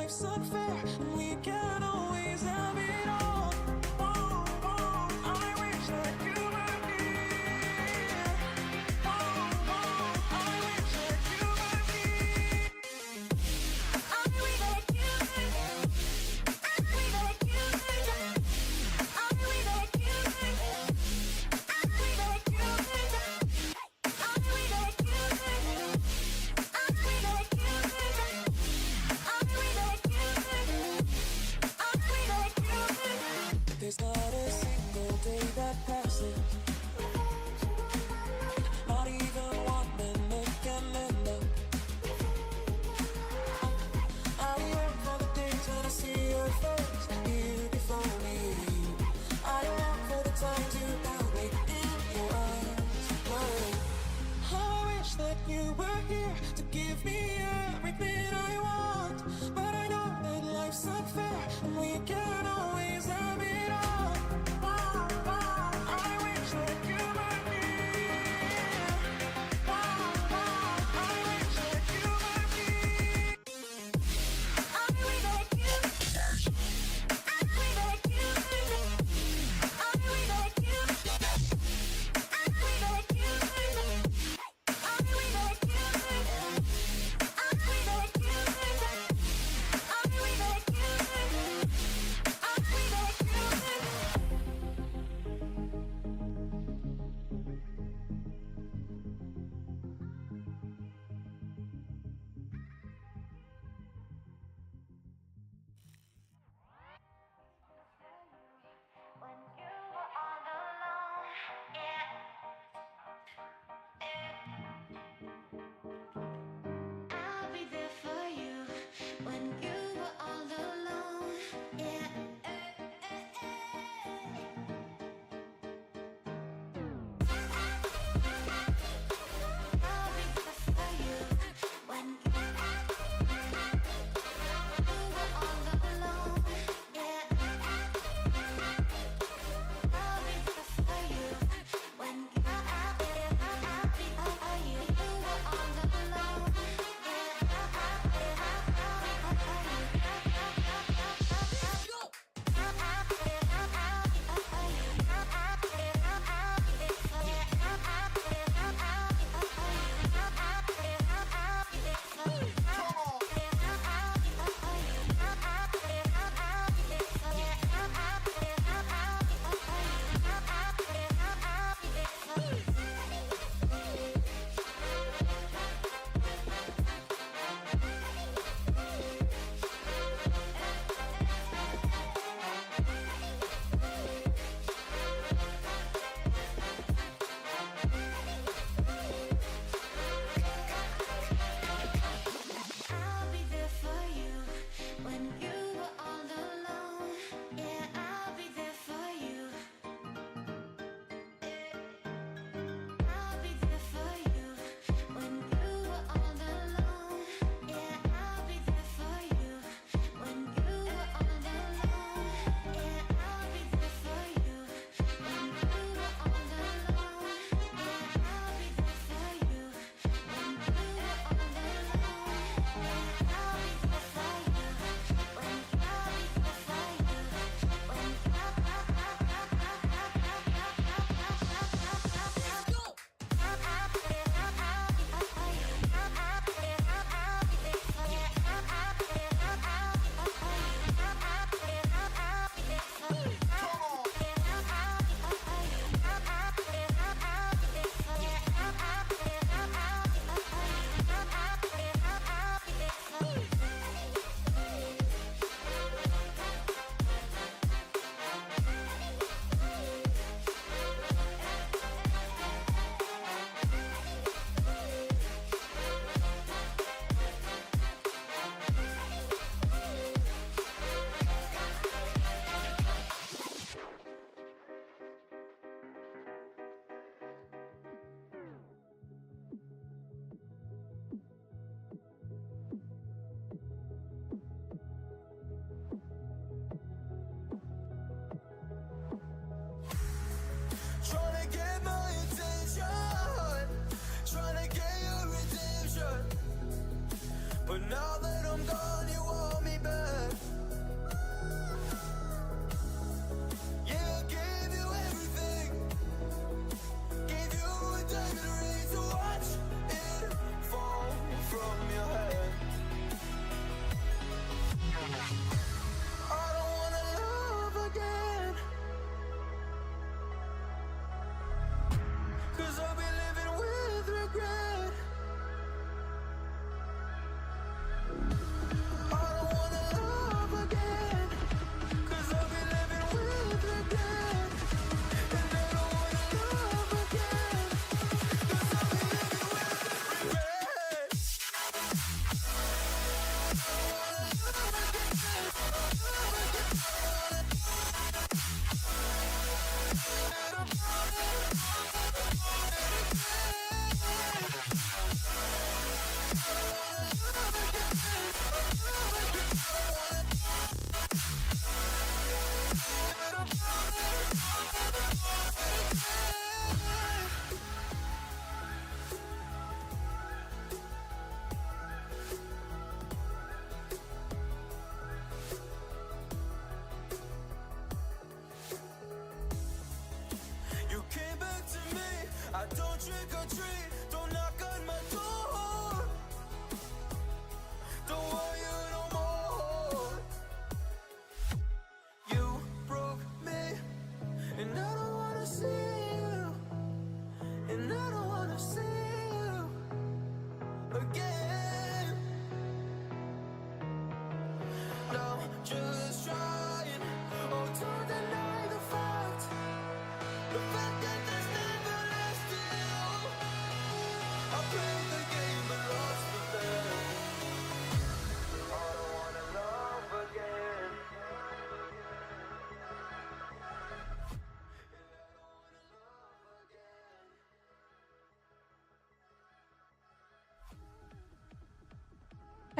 life's unfair and we can't always have it all. Oh, oh, I wish that you were here. Oh, oh, I wish that you were here. I wish that you were here. I wish that you were here. I wish that you were here. I wish that you were here. I wish that you were here. I wish that you were here. I wish that you were here.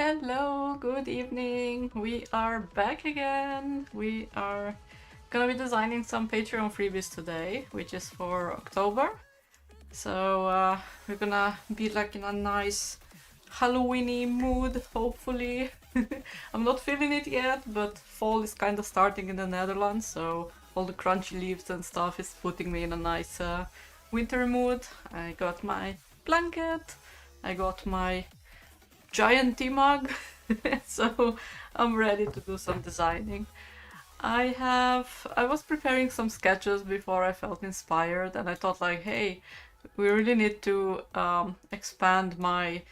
Hello, good evening. We are back again. We are gonna be designing some Patreon freebies today, which is for October. So we're gonna be like in a nice Halloweeny mood, hopefully. I'm not feeling it yet, but fall is kind of starting in the Netherlands, so all the crunchy leaves and stuff is putting me in a nice winter mood. I got my blanket, I got my giant tea mug, so I'm ready to do some designing. I was preparing some sketches before I felt inspired, and I thought like, hey, we really need to expand my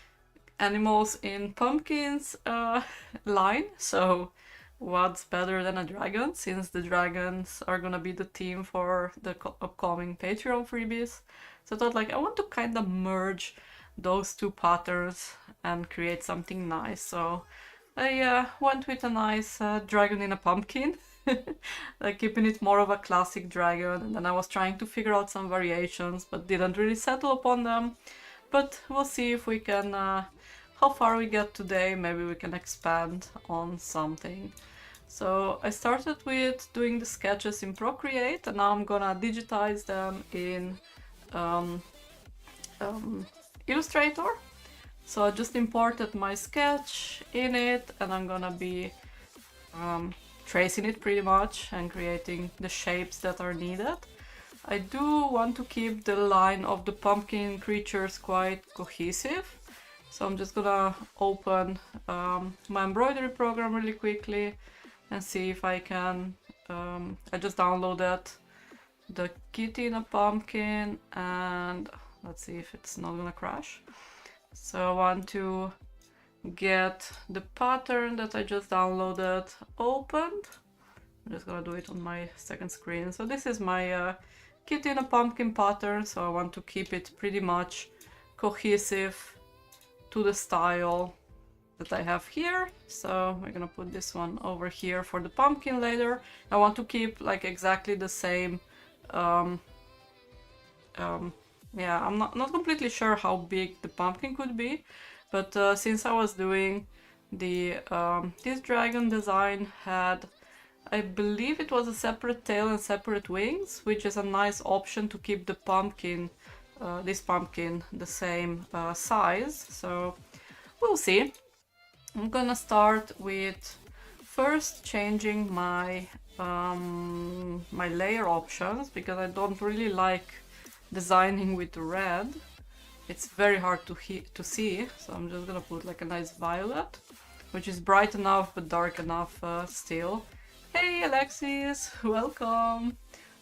animals in pumpkins line. So what's better than a dragon, since the dragons are gonna be the theme for the upcoming Patreon freebies. So I thought like, I want to kind of merge those two patterns and create something nice. So I went with a nice dragon in a pumpkin, like keeping it more of a classic dragon, and then I was trying to figure out some variations but didn't really settle upon them. But we'll see if we can, how far we get today. Maybe we can expand on something. So I started with doing the sketches in Procreate, and now I'm gonna digitize them in Illustrator. So I just imported my sketch in it, and I'm gonna be tracing it pretty much and creating the shapes that are needed. I do want to keep the line of the pumpkin creatures quite cohesive, so I'm just gonna open my embroidery program really quickly and see if I can. I just downloaded the kitty in a pumpkin, and let's see if it's not gonna crash. So I want to get the pattern that I just downloaded opened. I'm just gonna do it on my second screen. So this is my kitty in a pumpkin pattern, so I want to keep it pretty much cohesive to the style that I have here. So we're gonna put this one over here for the pumpkin later. I want to keep like exactly the same. Yeah, I'm not completely sure how big the pumpkin could be, but since I was doing the this dragon design had, I believe it was a separate tail and separate wings, which is a nice option to keep the pumpkin, this pumpkin, the same size. So we'll see. I'm gonna start with first changing my my layer options, because I don't really like designing with red. It's very hard to see, so I'm just gonna put like a nice violet, which is bright enough but dark enough still. Hey Alexis, welcome!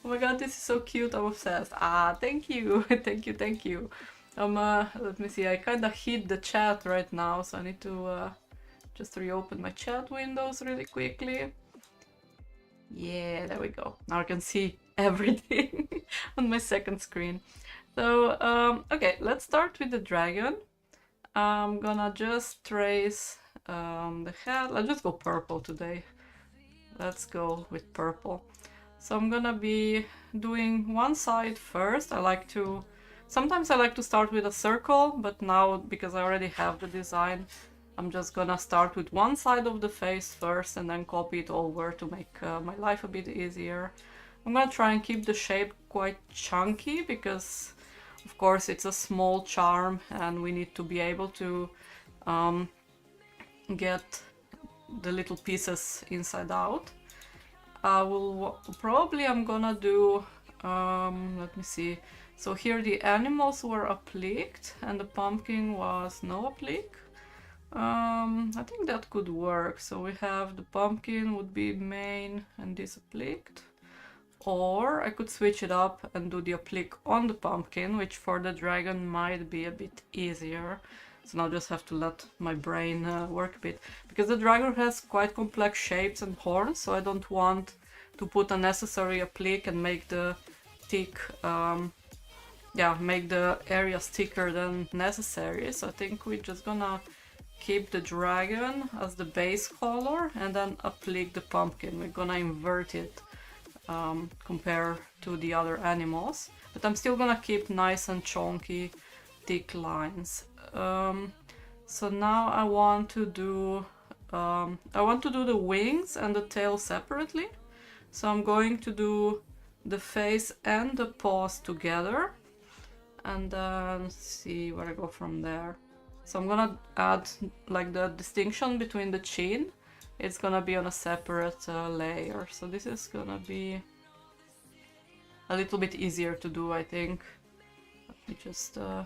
Oh my god, this is so cute, I'm obsessed. Ah, thank you, thank you. Let me see, I kinda hid the chat right now, so I need to just reopen my chat windows really quickly. Yeah, there we go. Now I can see everything on my second screen. So, okay, let's start with the dragon. I'm gonna just trace the head. Let's just go purple today. Let's go with purple. So I'm gonna be doing one side first. Sometimes I like to start with a circle, but now, because I already have the design, I'm just gonna start with one side of the face first and then copy it over to make my life a bit easier. I'm gonna try and keep the shape quite chunky, because of course it's a small charm and we need to be able to get the little pieces inside out. I'm gonna do, let me see. So here the animals were appliqued and the pumpkin was no applique. I think that could work. So we have the pumpkin would be main and this appliqued. Or I could switch it up and do the applique on the pumpkin, which for the dragon might be a bit easier. So now I just have to let my brain work a bit. Because the dragon has quite complex shapes and horns, so I don't want to put unnecessary applique and make the thick, make the areas thicker than necessary. So I think we're just gonna keep the dragon as the base color and then applique the pumpkin. We're gonna invert it compared to the other animals, but I'm still gonna keep nice and chunky thick lines. So now I want to do the wings and the tail separately. So I'm going to do the face and the paws together, and then see where I go from there. So I'm gonna add like the distinction between the chin. It's gonna be on a separate layer. So this is gonna be a little bit easier to do, I think. Let me just I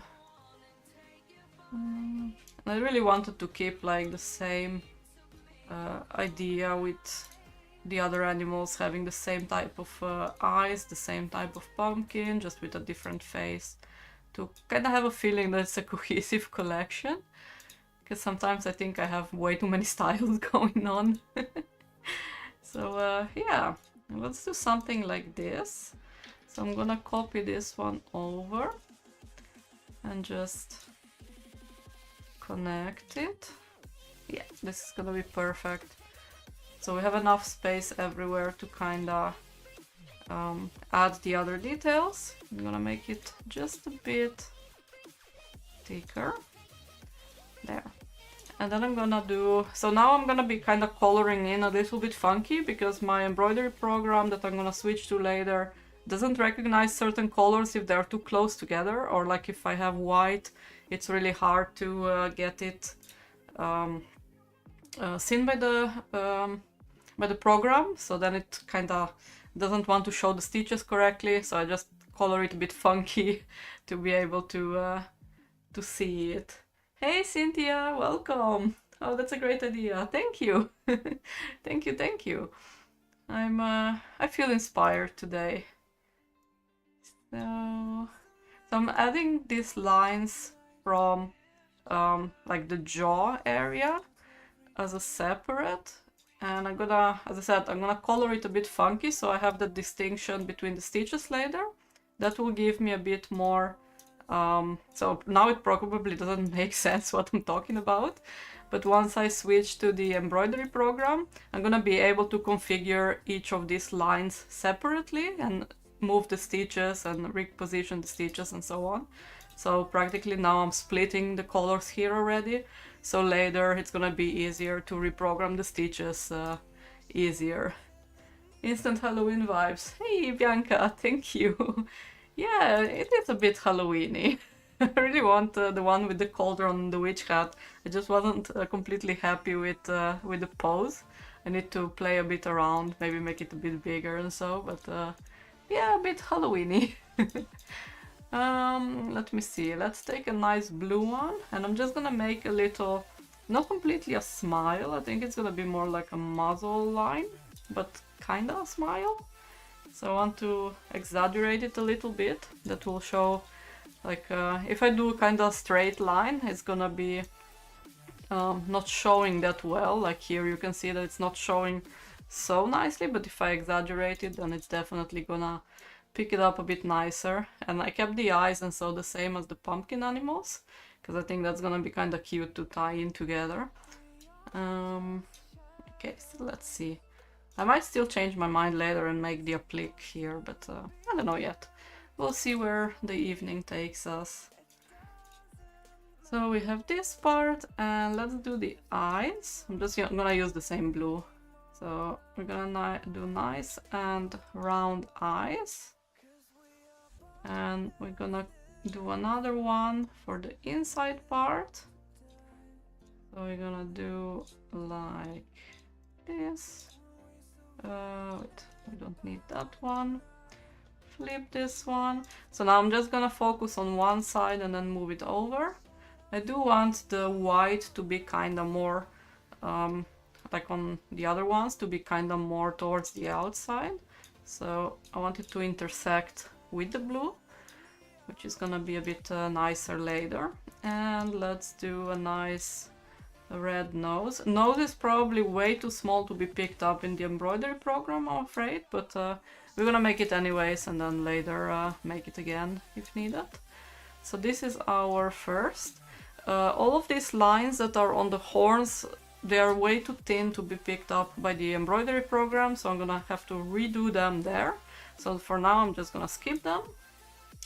really wanted to keep like the same idea with the other animals having the same type of eyes, the same type of pumpkin, just with a different face, to kind of have a feeling that it's a cohesive collection. Because sometimes I think I have way too many styles going on. So yeah, let's do something like this. So I'm gonna copy this one over and just connect it. Yeah, this is gonna be perfect. So we have enough space everywhere to kinda add the other details. I'm gonna make it just a bit thicker. There. And then I'm gonna do... So now I'm gonna be kinda coloring in a little bit funky, because my embroidery program that I'm gonna switch to later doesn't recognize certain colors if they're too close together, or like if I have white, it's really hard to get it seen by the program, so then it kinda doesn't want to show the stitches correctly, so I just color it a bit funky to be able to see it. Hey Cynthia, welcome! Oh, that's a great idea. Thank you. Thank you, thank you. I feel inspired today. So I'm adding these lines from like the jaw area as a separate, and I'm gonna, as I said, I'm gonna color it a bit funky so I have the distinction between the stitches later. That will give me a bit more, so now it probably doesn't make sense what I'm talking about, but once I switch to the embroidery program, I'm gonna be able to configure each of these lines separately and move the stitches and reposition the stitches and so on. So practically now I'm splitting the colors here already, so later it's gonna be easier to reprogram the stitches easier. Instant Halloween vibes. Hey Bianca, thank you. Yeah, it is a bit Halloweeny. I really want the one with the cauldron and the witch hat. I just wasn't completely happy with the pose. I need to play a bit around, maybe make it a bit bigger and so, but yeah, a bit Halloweeny. Let me see, let's take a nice blue one, and I'm just gonna make a little, not completely a smile, I think it's gonna be more like a muzzle line, but kinda a smile. So I want to exaggerate it a little bit, that will show, like, if I do kinda straight line, it's gonna be not showing that well, like here you can see that it's not showing so nicely, but if I exaggerate it, then it's definitely gonna pick it up a bit nicer. And I kept the eyes and so the same as the pumpkin animals, because I think that's gonna be kind of cute to tie in together. Okay, so let's see. I might still change my mind later and make the applique here, but I don't know yet. We'll see where the evening takes us. So we have this part, and let's do the eyes. I'm just gonna use the same blue. So we're gonna do nice and round eyes. And we're gonna do another one for the inside part. So we're gonna do like this. Wait, we don't need that one. Flip this one. So now I'm just gonna focus on one side and then move it over. I do want the white to be kinda more, like on the other ones, to be kinda more towards the outside. So I want it to intersect with the blue, which is gonna be a bit nicer later. And let's do a nice red nose. Nose is probably way too small to be picked up in the embroidery program, I'm afraid, but we're gonna make it anyways and then later make it again if needed. So this is our first. All of these lines that are on the horns, they are way too thin to be picked up by the embroidery program, so I'm gonna have to redo them there. So for now I'm just gonna skip them.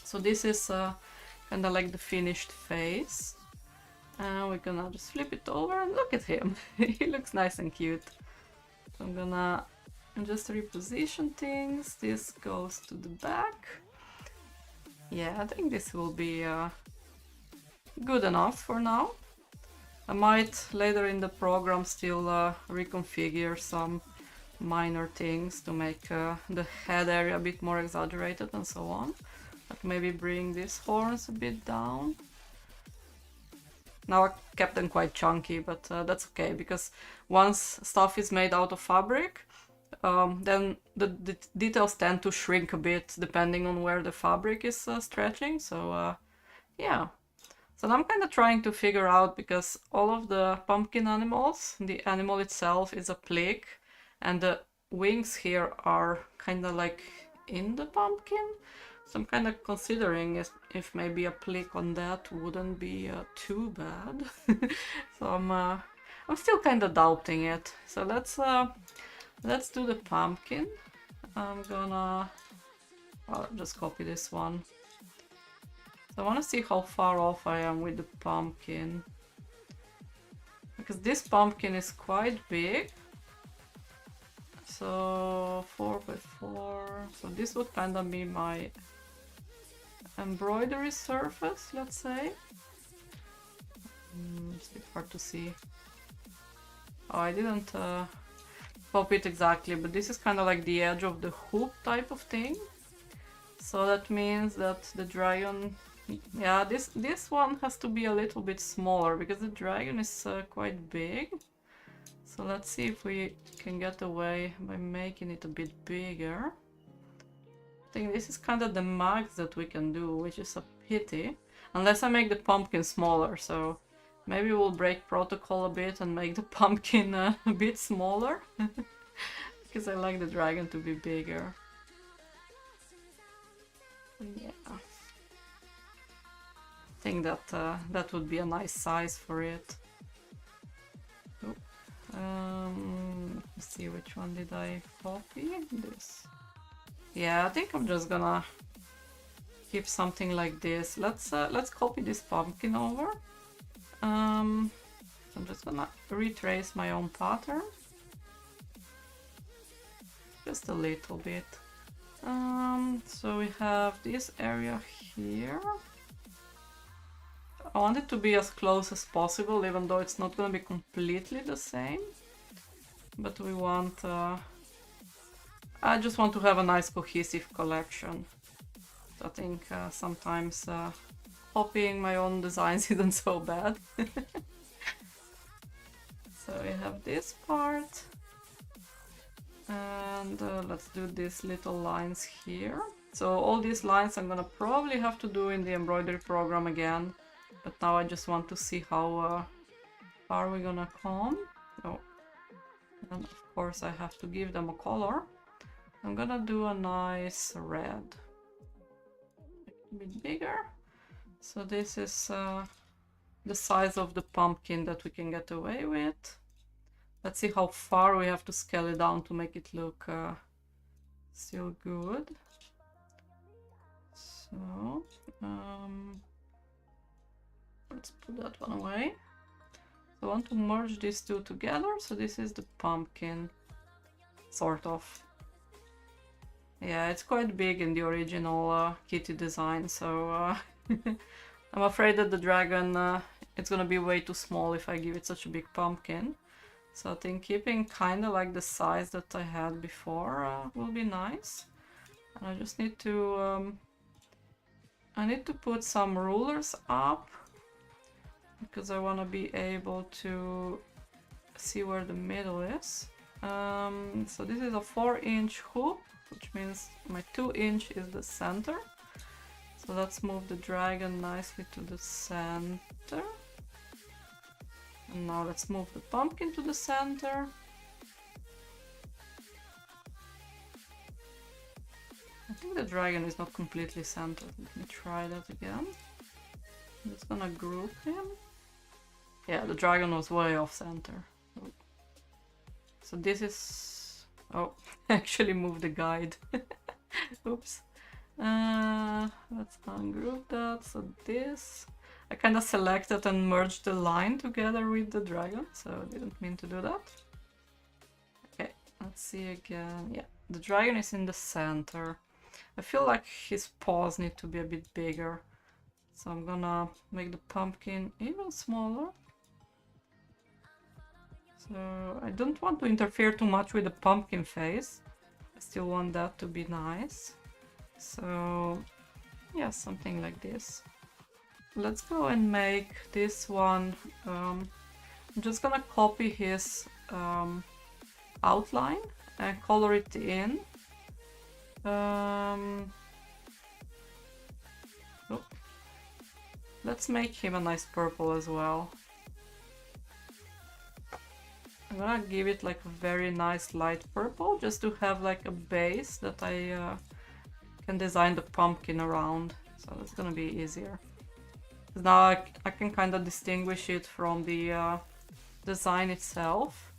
So this is kind of like the finished face. And we're gonna just flip it over and look at him. He looks nice and cute. So I'm gonna just reposition things. This goes to the back. Yeah, I think this will be good enough for now. I might later in the program still reconfigure some minor things to make the head area a bit more exaggerated and so on. Like maybe bring these horns a bit down. Now I kept them quite chunky, but that's okay, because once stuff is made out of fabric, then the details tend to shrink a bit depending on where the fabric is stretching, so yeah. So I'm kind of trying to figure out, because all of the pumpkin animals, the animal itself is a plique, and the wings here are kind of like in the pumpkin. So I'm kind of considering if maybe a plique on that wouldn't be too bad. So I'm still kind of doubting it. So let's do the pumpkin. I'm gonna just copy this one. So I want to see how far off I am with the pumpkin, because this pumpkin is quite big. So 4x4. So this would kind of be my embroidery surface, let's say. It's a bit hard to see. Oh, I didn't copy it exactly, but this is kind of like the edge of the hoop type of thing. So that means that the dragon, yeah, this one has to be a little bit smaller, because the dragon is quite big. So let's see if we can get away by making it a bit bigger. I think this is kind of the max that we can do, which is a pity. Unless I make the pumpkin smaller, so maybe we'll break protocol a bit and make the pumpkin a bit smaller. Because I like the dragon to be bigger. Yeah. I think that that would be a nice size for it. Oh. Let's see, which one did I copy? This. Yeah, I think I'm just gonna keep something like this. Let's copy this pumpkin over. I'm just gonna retrace my own pattern. Just a little bit. So we have this area here. I want it to be as close as possible, even though it's not gonna be completely the same. But we want... I just want to have a nice cohesive collection. I think sometimes copying my own designs isn't so bad. So we have this part. And let's do these little lines here. So all these lines I'm gonna probably have to do in the embroidery program again. But now I just want to see how far we're gonna come. Oh. And of course I have to give them a color. I'm gonna do a nice red. A bit bigger. So this is the size of the pumpkin that we can get away with. Let's see how far we have to scale it down to make it look still good. So let's put that one away. So I want to merge these two together. So this is the pumpkin, sort of. Yeah, it's quite big in the original kitty design, so I'm afraid that the dragon, it's gonna be way too small if I give it such a big pumpkin. So I think keeping kind of like the size that I had before will be nice. And I just need to put some rulers up, because I want to be able to see where the middle is. So this is a 4-inch hoop, which means my 2-inch is the center. So let's move the dragon nicely to the center. And now let's move the pumpkin to the center. I think the dragon is not completely centered. Let me try that again. I'm just gonna group him. Yeah, the dragon was way off center. So this is... oh, I actually moved the guide. Oops. Let's ungroup that. So this... I kind of selected and merged the line together with the dragon, so I didn't mean to do that. Okay, let's see again. Yeah, the dragon is in the center. I feel like his paws need to be a bit bigger. So I'm gonna make the pumpkin even smaller. So I don't want to interfere too much with the pumpkin face. I still want that to be nice. So yeah, something like this. Let's go and make this one. I'm just gonna copy his outline and color it in. Oh. Let's make him a nice purple as well. I'm gonna give it like a very nice light purple just to have like a base that I can design the pumpkin around. So that's gonna be easier. Now I can kind of distinguish it from the design itself.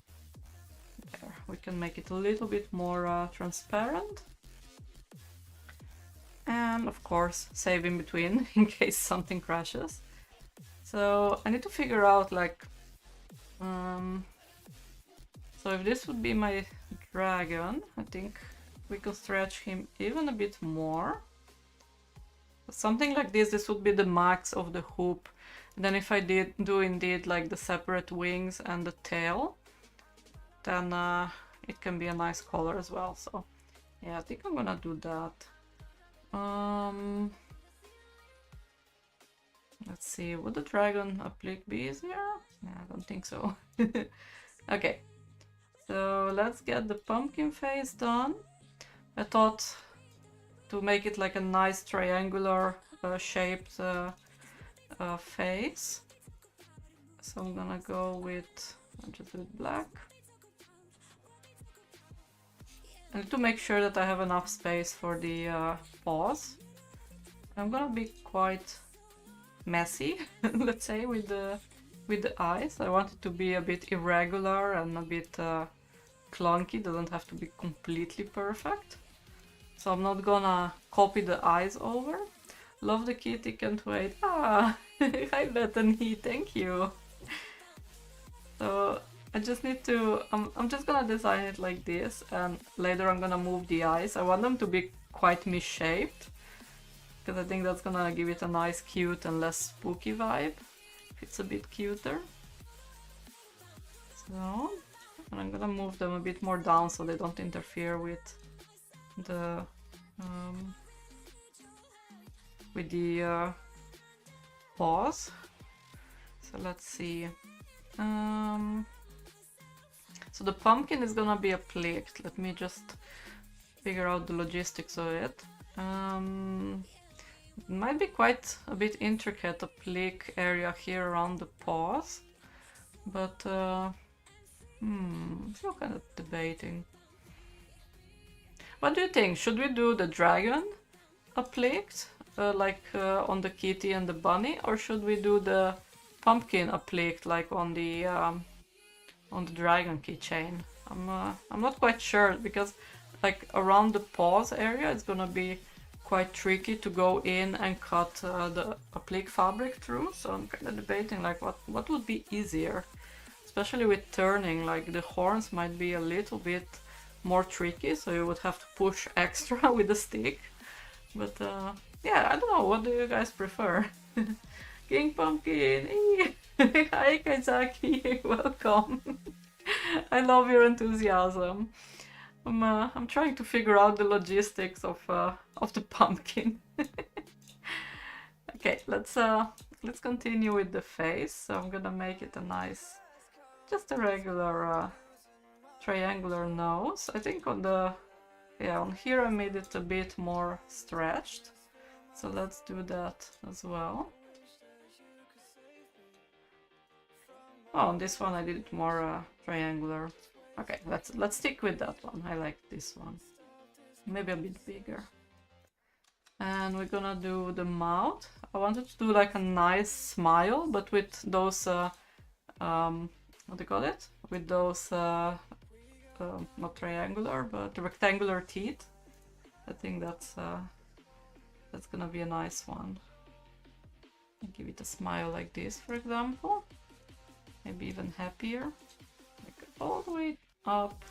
There, we can make it a little bit more transparent. And of course save in between in case something crashes. So I need to figure out like so if this would be my dragon, I think we can stretch him even a bit more. Something like this would be the max of the hoop. And then if I do indeed like the separate wings and the tail, then it can be a nice color as well. So yeah, I think I'm gonna do that. Let's see, would the dragon applique be easier? Yeah, I don't think so. Okay, so let's get the pumpkin face done. I thought to make it like a nice triangular shaped face. So I'm gonna go with, I'll just do it black. I need to make sure that I have enough space for the paws. I'm gonna be quite messy, let's say, with the eyes. I want it to be a bit irregular and a bit clunky. Doesn't have to be completely perfect. So I'm not gonna copy the eyes over. Love the kitty, can't wait. Ah, hi Bethany, thank you. So I just need to, I'm just gonna design it like this, and later I'm gonna move the eyes. I want them to be quite misshaped, because I think that's gonna give it a nice, cute and less spooky vibe. It's a bit cuter. So, and I'm gonna move them a bit more down so they don't interfere with the paws. So let's see. So the pumpkin is gonna be appliqued. Let me just figure out the logistics of it. It might be quite a bit intricate applique area here around the paws, but still kind of debating. What do you think? Should we do the dragon appliqued, like on the kitty and the bunny, or should we do the pumpkin appliqued, like on the dragon keychain? I'm not quite sure, because like around the paws area it's gonna be quite tricky to go in and cut the applique fabric through. So I'm kind of debating like what would be easier, especially with turning. Like the horns might be a little bit more tricky, so you would have to push extra with the stick. But yeah, I don't know. What do you guys prefer? King Pumpkin! Hi Kaizaki, welcome! I love your enthusiasm. I'm trying to figure out the logistics of the pumpkin. Okay, let's continue with the face. So I'm gonna make it a nice, just a regular triangular nose. I think on here I made it a bit more stretched. So let's do that as well. Oh, on this one I did it more triangular. Okay, let's stick with that one. I like this one. Maybe a bit bigger. And we're gonna do the mouth. I wanted to do like a nice smile, but with those what do you call it? With those not triangular, but rectangular teeth. I think that's gonna be a nice one. Give it a smile like this, for example. Maybe even happier. Like all the way up.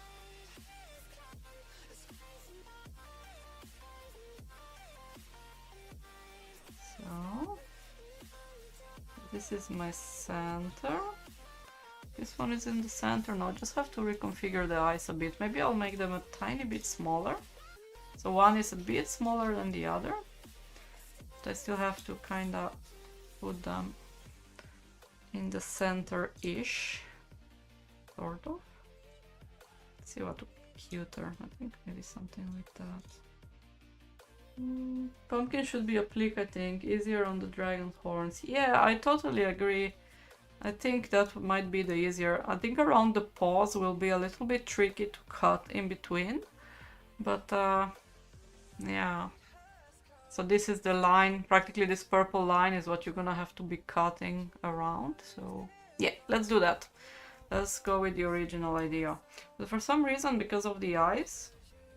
So this is my center. This one is in the center now. Just have to reconfigure the eyes a bit. Maybe I'll make them a tiny bit smaller. So one is a bit smaller than the other. But I still have to kind of put them in the center-ish. Sort of. Let's see what cuter. I think maybe something like that. Pumpkin should be oblique, I think. Easier on the dragon horns. Yeah, I totally agree. I think that might be the easier. I think around the paws will be a little bit tricky to cut in between. But yeah. So this is the line. Practically this purple line is what you're gonna have to be cutting around. So yeah, let's do that. Let's go with the original idea. But for some reason, because of the eyes,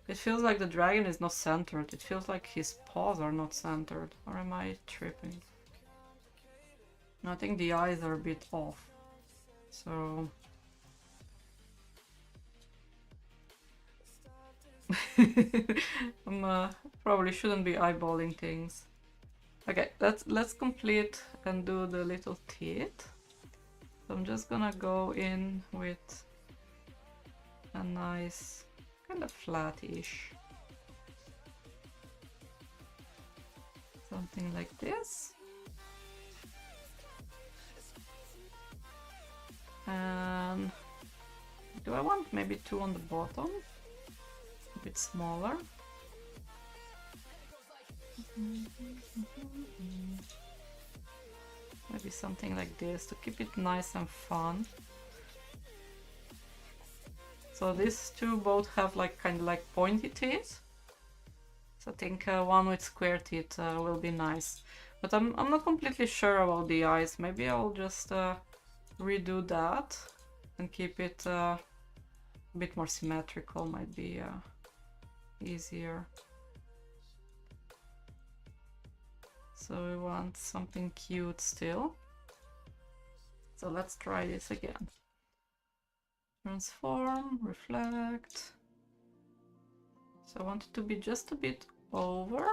it feels like the dragon is not centered. It feels like his paws are not centered. Or am I tripping? I think the eyes are a bit off. So... probably shouldn't be eyeballing things. Okay, let's complete and do the little teeth. So I'm just gonna go in with a nice kind of flat-ish. Something like this. And do I want maybe two on the bottom? A bit smaller. Maybe something like this to keep it nice and fun. So these two both have like kind of like pointy teeth. So I think one with square teeth will be nice. But I'm not completely sure about the eyes. Maybe I'll just redo that and keep it a bit more symmetrical. Might be easier. So we want something cute still. So let's try this again. Transform, reflect. So I want it to be just a bit over.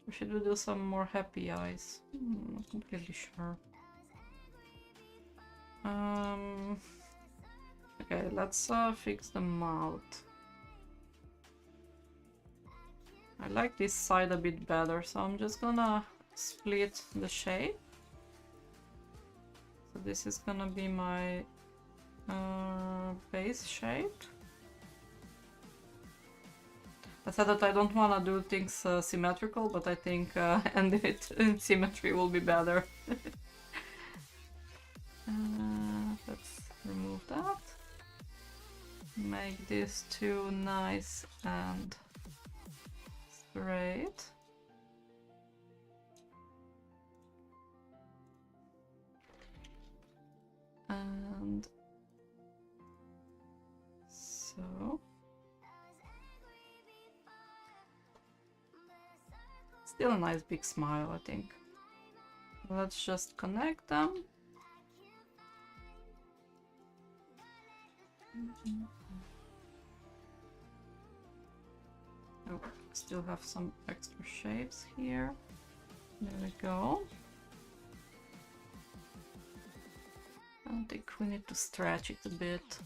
Or should we do some more happy eyes? Not completely sure. Okay, let's fix the mouth. I like this side a bit better, so I'm just gonna split the shape. So this is gonna be my base shape. I said that I don't want to do things symmetrical, but I think end it in symmetry will be better. Let's remove that. Make these two nice and straight. And so still a nice big smile, I think. Let's just connect them. Oh, still have some extra shapes here. There we go. I think we need to stretch it a bit.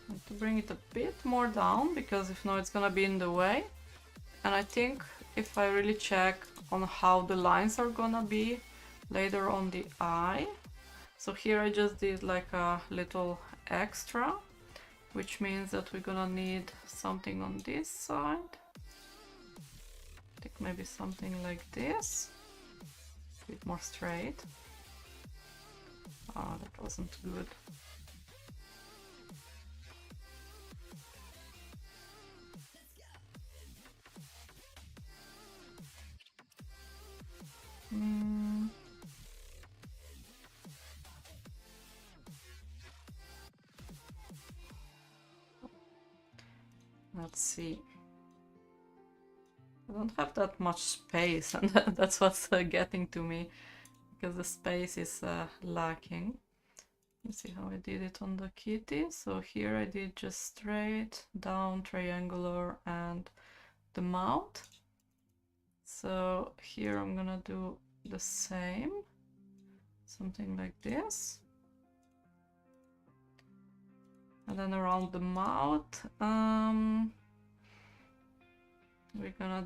Need to bring it a bit more down, because if not it's gonna be in the way. And I think if I really check on how the lines are gonna be later on the eye. So here I just did like a little extra, which means that we're gonna need something on this side. I think maybe something like this, a bit more straight. Oh, that wasn't good. Let's see. I don't have that much space, and that's what's getting to me, because the space is lacking. Let's see how I did it on the kitty. So here I did just straight, down, triangular, and the mouth. So here I'm gonna do the same, something like this. And then around the mouth, we're gonna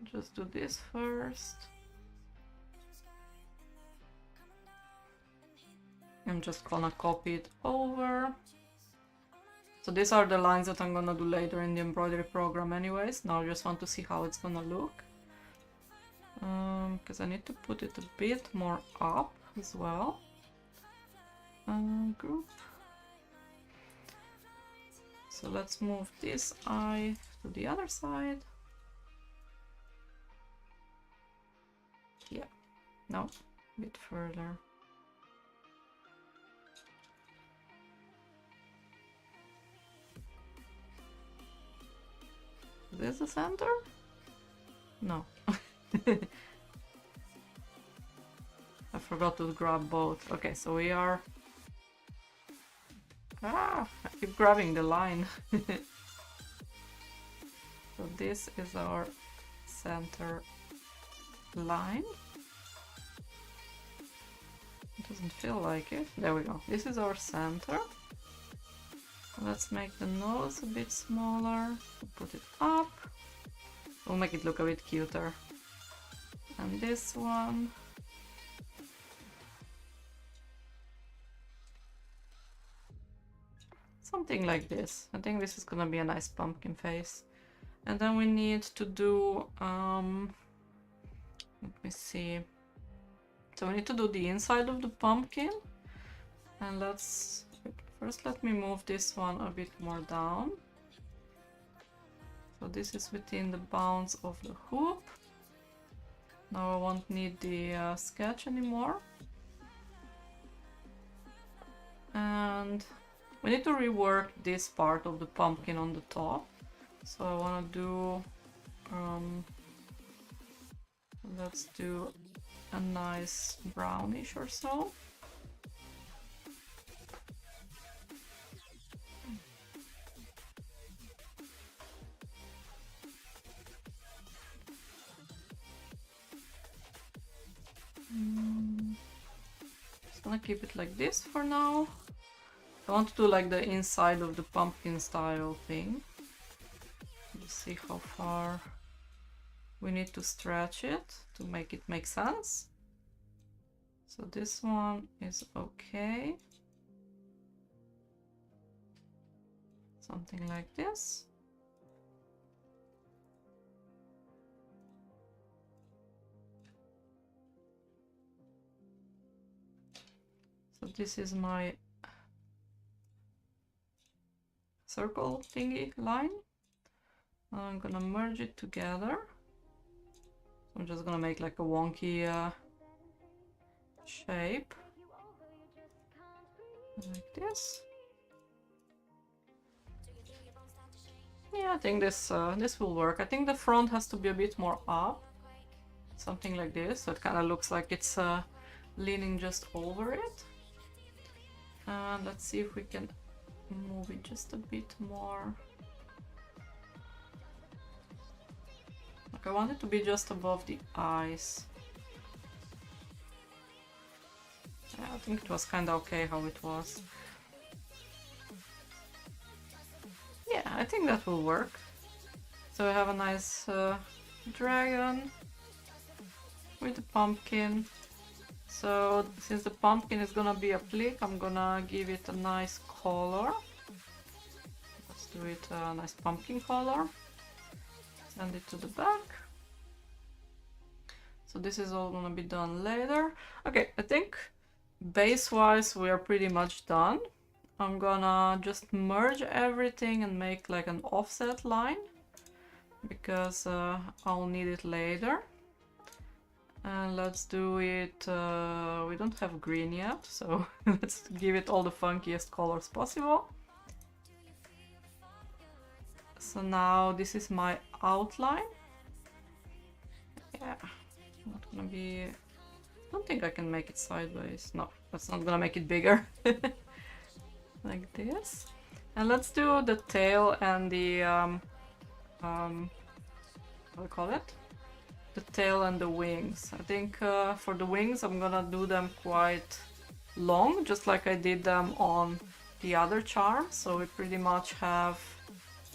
just do this first. I'm just gonna copy it over. So these are the lines that I'm gonna do later in the embroidery program anyways. Now I just want to see how it's gonna look. Because I need to put it a bit more up as well. Group. So let's move this eye to the other side. Yeah, no, a bit further. Is this the center? No. I forgot to grab both. Okay, so we are... Ah, I keep grabbing the line. So this is our center line. It doesn't feel like it. There we go. This is our center. Let's make the nose a bit smaller. Put it up. We'll make it look a bit cuter. And this one. Something like this. I think this is gonna be a nice pumpkin face. And then we need to do, let me see. So we need to do the inside of the pumpkin. And first let me move this one a bit more down. So this is within the bounds of the hoop. Now I won't need the sketch anymore. And we need to rework this part of the pumpkin on the top. So I want to do, let's do a nice brownish or so. Just gonna keep it like this for now. I want to do like the inside of the pumpkin style thing. Let's see how far we need to stretch it to make it make sense. So this one is okay. Something like this. So this is my circle thingy line. I'm gonna merge it together. I'm just gonna make like a wonky shape. Like this. Yeah, I think this will work. I think the front has to be a bit more up. Something like this, so it kind of looks like it's leaning just over it. And let's see if we can move it just a bit more. Like I want it to be just above the eyes. Yeah, I think it was kind of okay how it was. Yeah, I think that will work. So we have a nice dragon with the pumpkin. So since the pumpkin is gonna be a plique, I'm gonna give it a nice color. Let's do it a nice pumpkin color. Send it to the back. So this is all gonna be done later. Okay, I think base-wise we are pretty much done. I'm gonna just merge everything and make like an offset line because I'll need it later. And let's do it, we don't have green yet, so let's give it all the funkiest colors possible. So now this is my outline. Yeah, not gonna be... I don't think I can make it sideways. No, that's not gonna make it bigger. Like this. And let's do the tail and the what do you call it? The tail and the wings. I think for the wings I'm gonna do them quite long, just like I did them on the other charm. So we pretty much have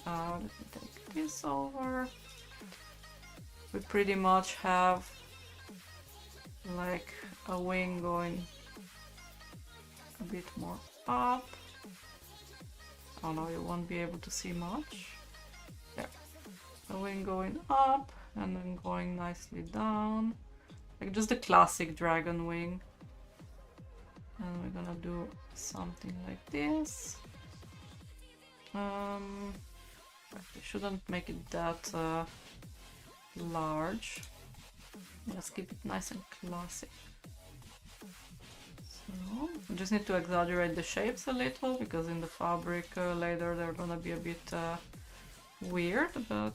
let me take this over. We pretty much have like a wing going a bit more up. Oh no, you won't be able to see much. There. A wing going up and then going nicely down. Like just the classic dragon wing. And we're gonna do something like this. I shouldn't make it that large. Let's keep it nice and classic. So, we just need to exaggerate the shapes a little, because in the fabric later they're gonna be a bit weird, but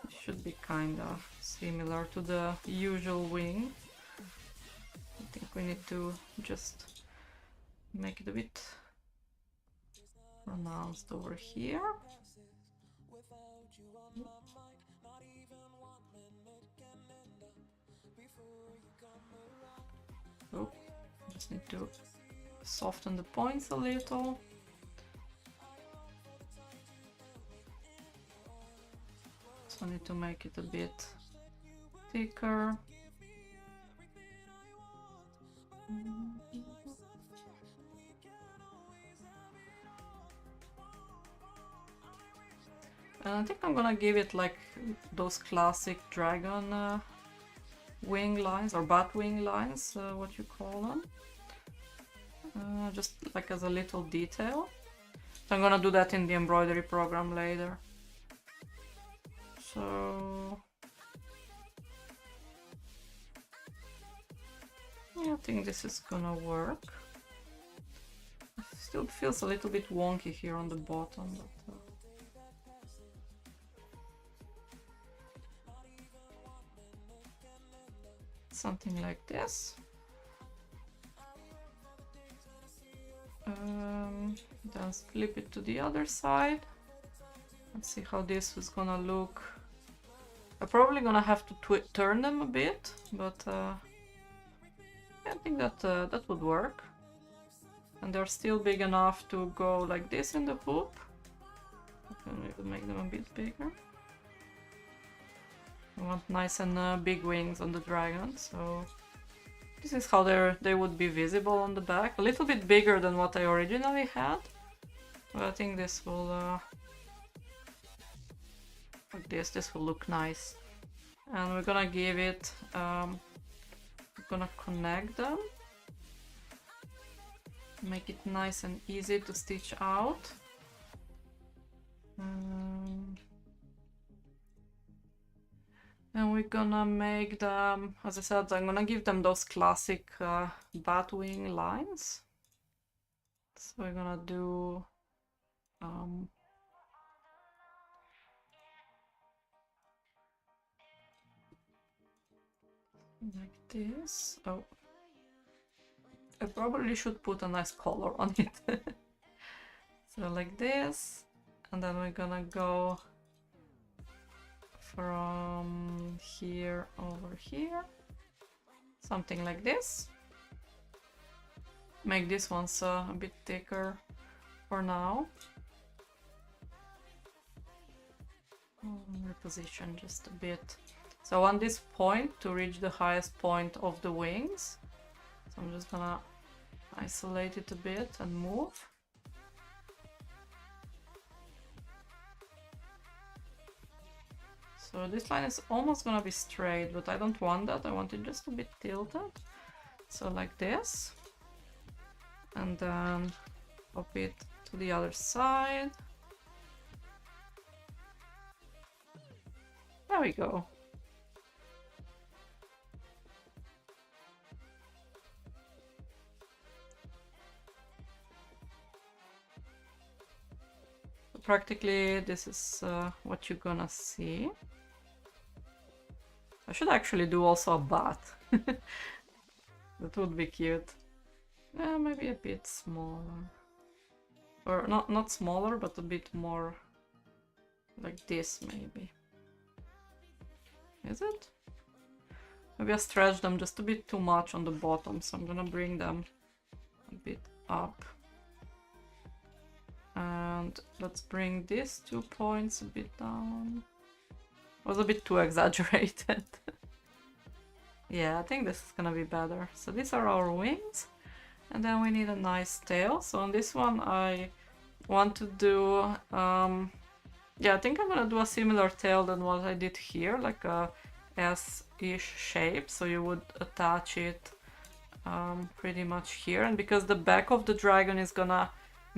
it should be kinda similar to the usual wing. I think we need to just make it a bit pronounced over here. Oh, just need to soften the points a little. So I need to make it a bit thicker. And I think I'm gonna give it like those classic dragon wing lines, or bat wing lines, what you call them. Just like as a little detail. So I'm gonna do that in the embroidery program later. So yeah, I think this is gonna work. It still feels a little bit wonky here on the bottom, but something like this. Then flip it to the other side. Let's see how this is gonna look. I'm probably gonna have to turn them a bit, but yeah, I think that that would work. And they're still big enough to go like this in the hoop. Okay, maybe make them a bit bigger. I want nice and big wings on the dragon, so this is how they would be visible on the back. A little bit bigger than what I originally had, but I think this will like this will look nice. And we're gonna give it we're gonna connect them, make it nice and easy to stitch out. And we're gonna make them, as I said, I'm gonna give them those classic bat wing lines. So we're gonna do like this. Oh, I probably should put a nice color on it. So like this, and then we're gonna go from here over here, something like this. Make these ones a bit thicker for now. Reposition just a bit. So I want this point to reach the highest point of the wings. So I'm just gonna isolate it a bit and move. So this line is almost gonna be straight, but I don't want that. I want it just a bit tilted. So like this. And then pop it to the other side. There we go. practically this is what you're gonna see. I should actually do also a bat. That would be cute. Yeah, maybe a bit smaller. Or not smaller, but a bit more like this maybe. Is it? Maybe I stretched them just a bit too much on the bottom, so I'm gonna bring them a bit up. And let's bring these 2 points a bit down. Was a bit too exaggerated. Yeah, I think this is gonna be better. So these are our wings. And then we need a nice tail. So on this one I want to do... yeah, I think I'm gonna do a similar tail than what I did here. Like a S-ish shape. So you would attach it pretty much here. And because the back of the dragon is gonna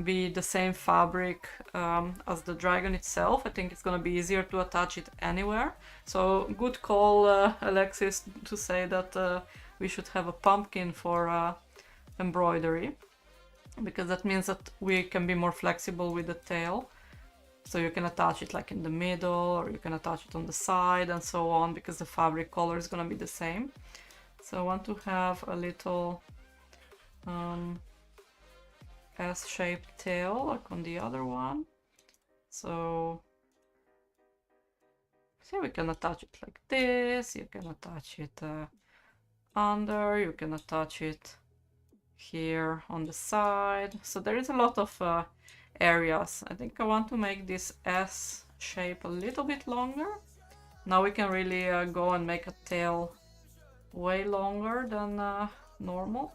be the same fabric as the dragon itself, I think it's gonna be easier to attach it anywhere. So good call, Alexis, to say that we should have a pumpkin for embroidery, because that means that we can be more flexible with the tail. So you can attach it like in the middle, or you can attach it on the side and so on, because the fabric color is gonna be the same. So I want to have a little S-shaped tail like on the other one. So see, we can attach it like this, you can attach it under, you can attach it here on the side. So there is a lot of areas. I think I want to make this S shape a little bit longer. Now we can really go and make a tail way longer than normal.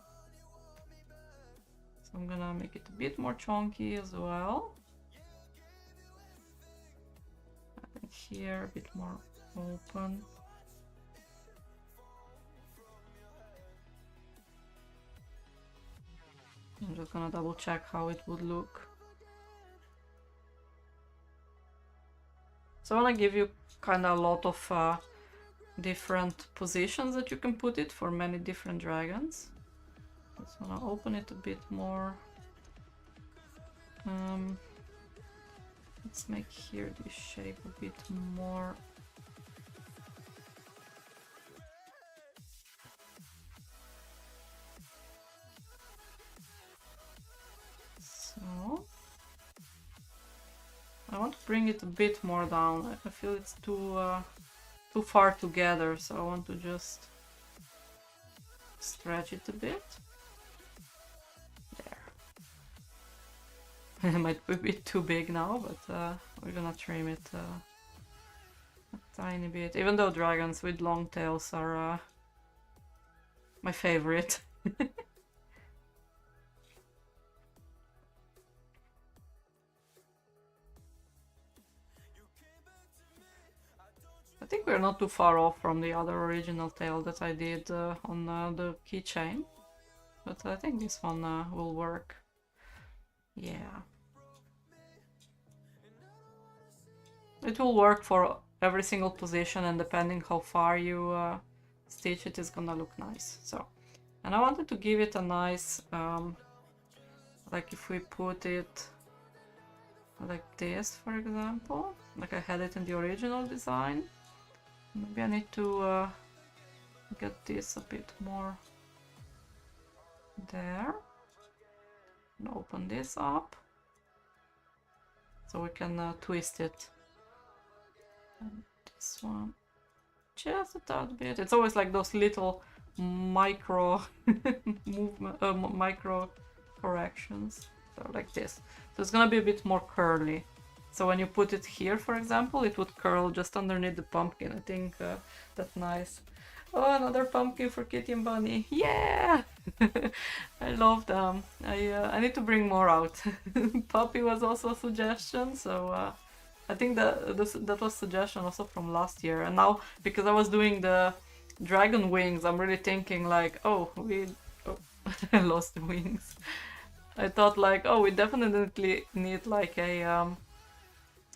So I'm gonna make it a bit more chunky as well. And here a bit more open. I'm just gonna double check how it would look. So I wanna give you kind of a lot of different positions that you can put it for many different dragons. Just wanna open it a bit more. Let's make here this shape a bit more. So I want to bring it a bit more down. I feel it's too far together, so I want to just stretch it a bit. There. It might be a bit too big now, but we're gonna trim it a tiny bit. Even though dragons with long tails are my favorite. I think we're not too far off from the other original tail that I did on the keychain, but I think this one will work. Yeah. It will work for every single position, and depending how far you stitch it, is gonna look nice. So, and I wanted to give it a nice, like if we put it like this, for example, like I had it in the original design. Maybe I need to get this a bit more there. And open this up so we can twist it. And this one just a tad bit. It's always like those little micro movement, micro corrections. So like this. So it's gonna be a bit more curly. So when you put it here, for example, it would curl just underneath the pumpkin. I think that's nice. Oh, another pumpkin for Kitty and Bunny. Yeah! I love them. I need to bring more out. Puppy was also a suggestion, so I think that that was suggestion also from last year. And now, because I was doing the dragon wings, I'm really thinking like, oh, I lost the wings. I thought like, oh, we definitely need like a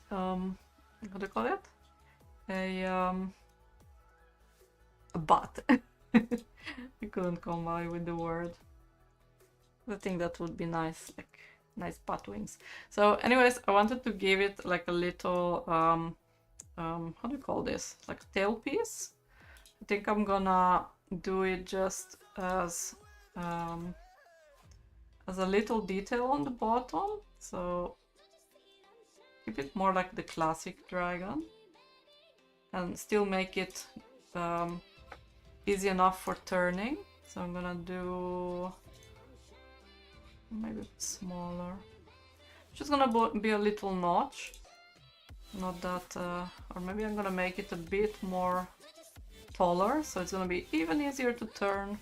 what do you call it? A butt. I couldn't come by with the word. I think that would be nice, like nice bat wings. So anyways, I wanted to give it like a little, how do you call this? Like a tail piece. I think I'm gonna do it just as a little detail on the bottom. So keep it more like the classic dragon and still make it easy enough for turning. So I'm gonna do maybe a bit smaller. Just gonna be a little notch, not that, or maybe I'm gonna make it a bit more taller, so it's gonna be even easier to turn.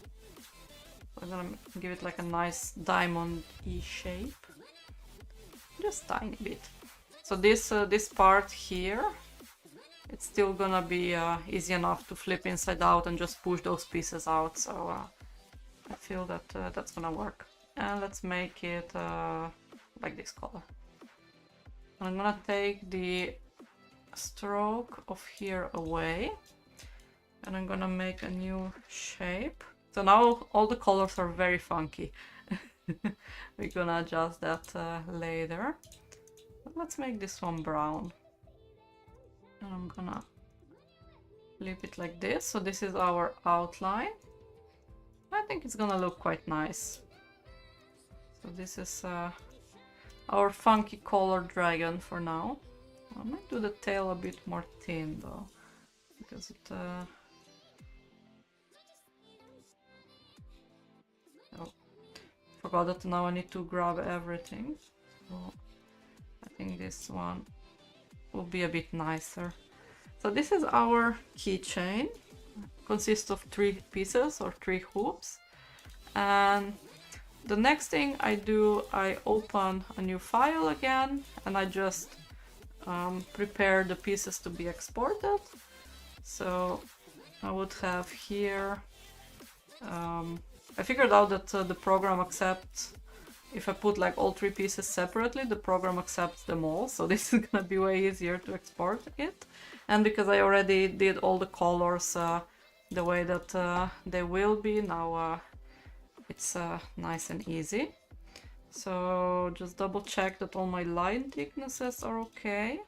I'm gonna give it like a nice diamond-y shape, just tiny bit. So this part here, it's still gonna be easy enough to flip inside out and just push those pieces out. So I feel that that's gonna work. And let's make it like this color. And I'm gonna take the stroke of here away, and I'm gonna make a new shape. So now all the colors are very funky. We're gonna adjust that later. But let's make this one brown. And I'm gonna flip it like this. So this is our outline. I think it's gonna look quite nice. So this is our funky color dragon for now. I might do the tail a bit more thin though, because it oh, forgot that now I need to grab everything. So I think this one will be a bit nicer. So this is our keychain. Consists of 3 pieces or 3 hoops. And the next thing I do, I open a new file again, and I just prepare the pieces to be exported. So I would have here, I figured out that the program accepts, if I put like all 3 pieces separately, the program accepts them all. So this is gonna be way easier to export it. And because I already did all the colors the way that they will be, now it's nice and easy. So just double check that all my line thicknesses are okay.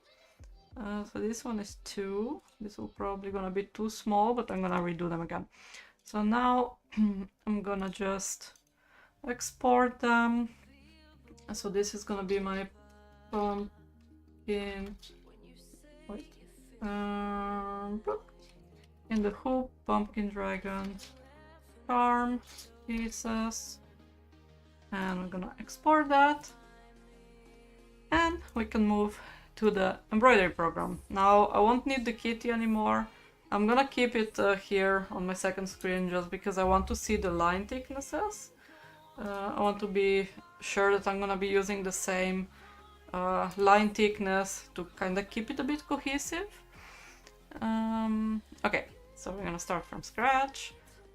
So this one is 2. This will probably gonna be too small, but I'm gonna redo them again. So now I'm gonna just export them. So this is gonna be my pumpkin. Wait. In the hoop, pumpkin dragon charm pieces, and we're gonna export that, and we can move to the embroidery program. Now I won't need the kitty anymore. I'm gonna keep it here on my second screen just because I want to see the line thicknesses. I want to be sure that I'm gonna be using the same line thickness to kind of keep it a bit cohesive. Okay, so we're gonna start from scratch,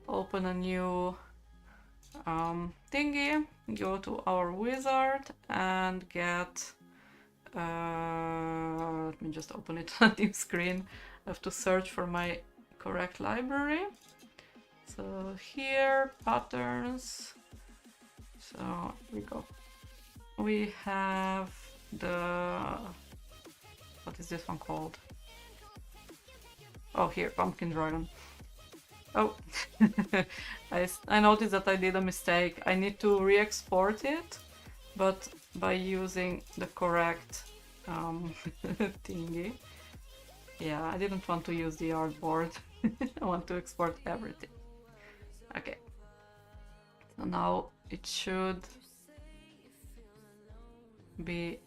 open a new thingy, go to our wizard and get, let me just open it on a new screen. I have to search for my correct library. So here, patterns. So here we go. We have the, what is this one called? Oh, here, pumpkin dragon. Oh, I noticed that I did a mistake. I need to re-export it, but by using the correct thingy. Yeah, I didn't want to use the artboard. I want to export everything. Okay. So now it should be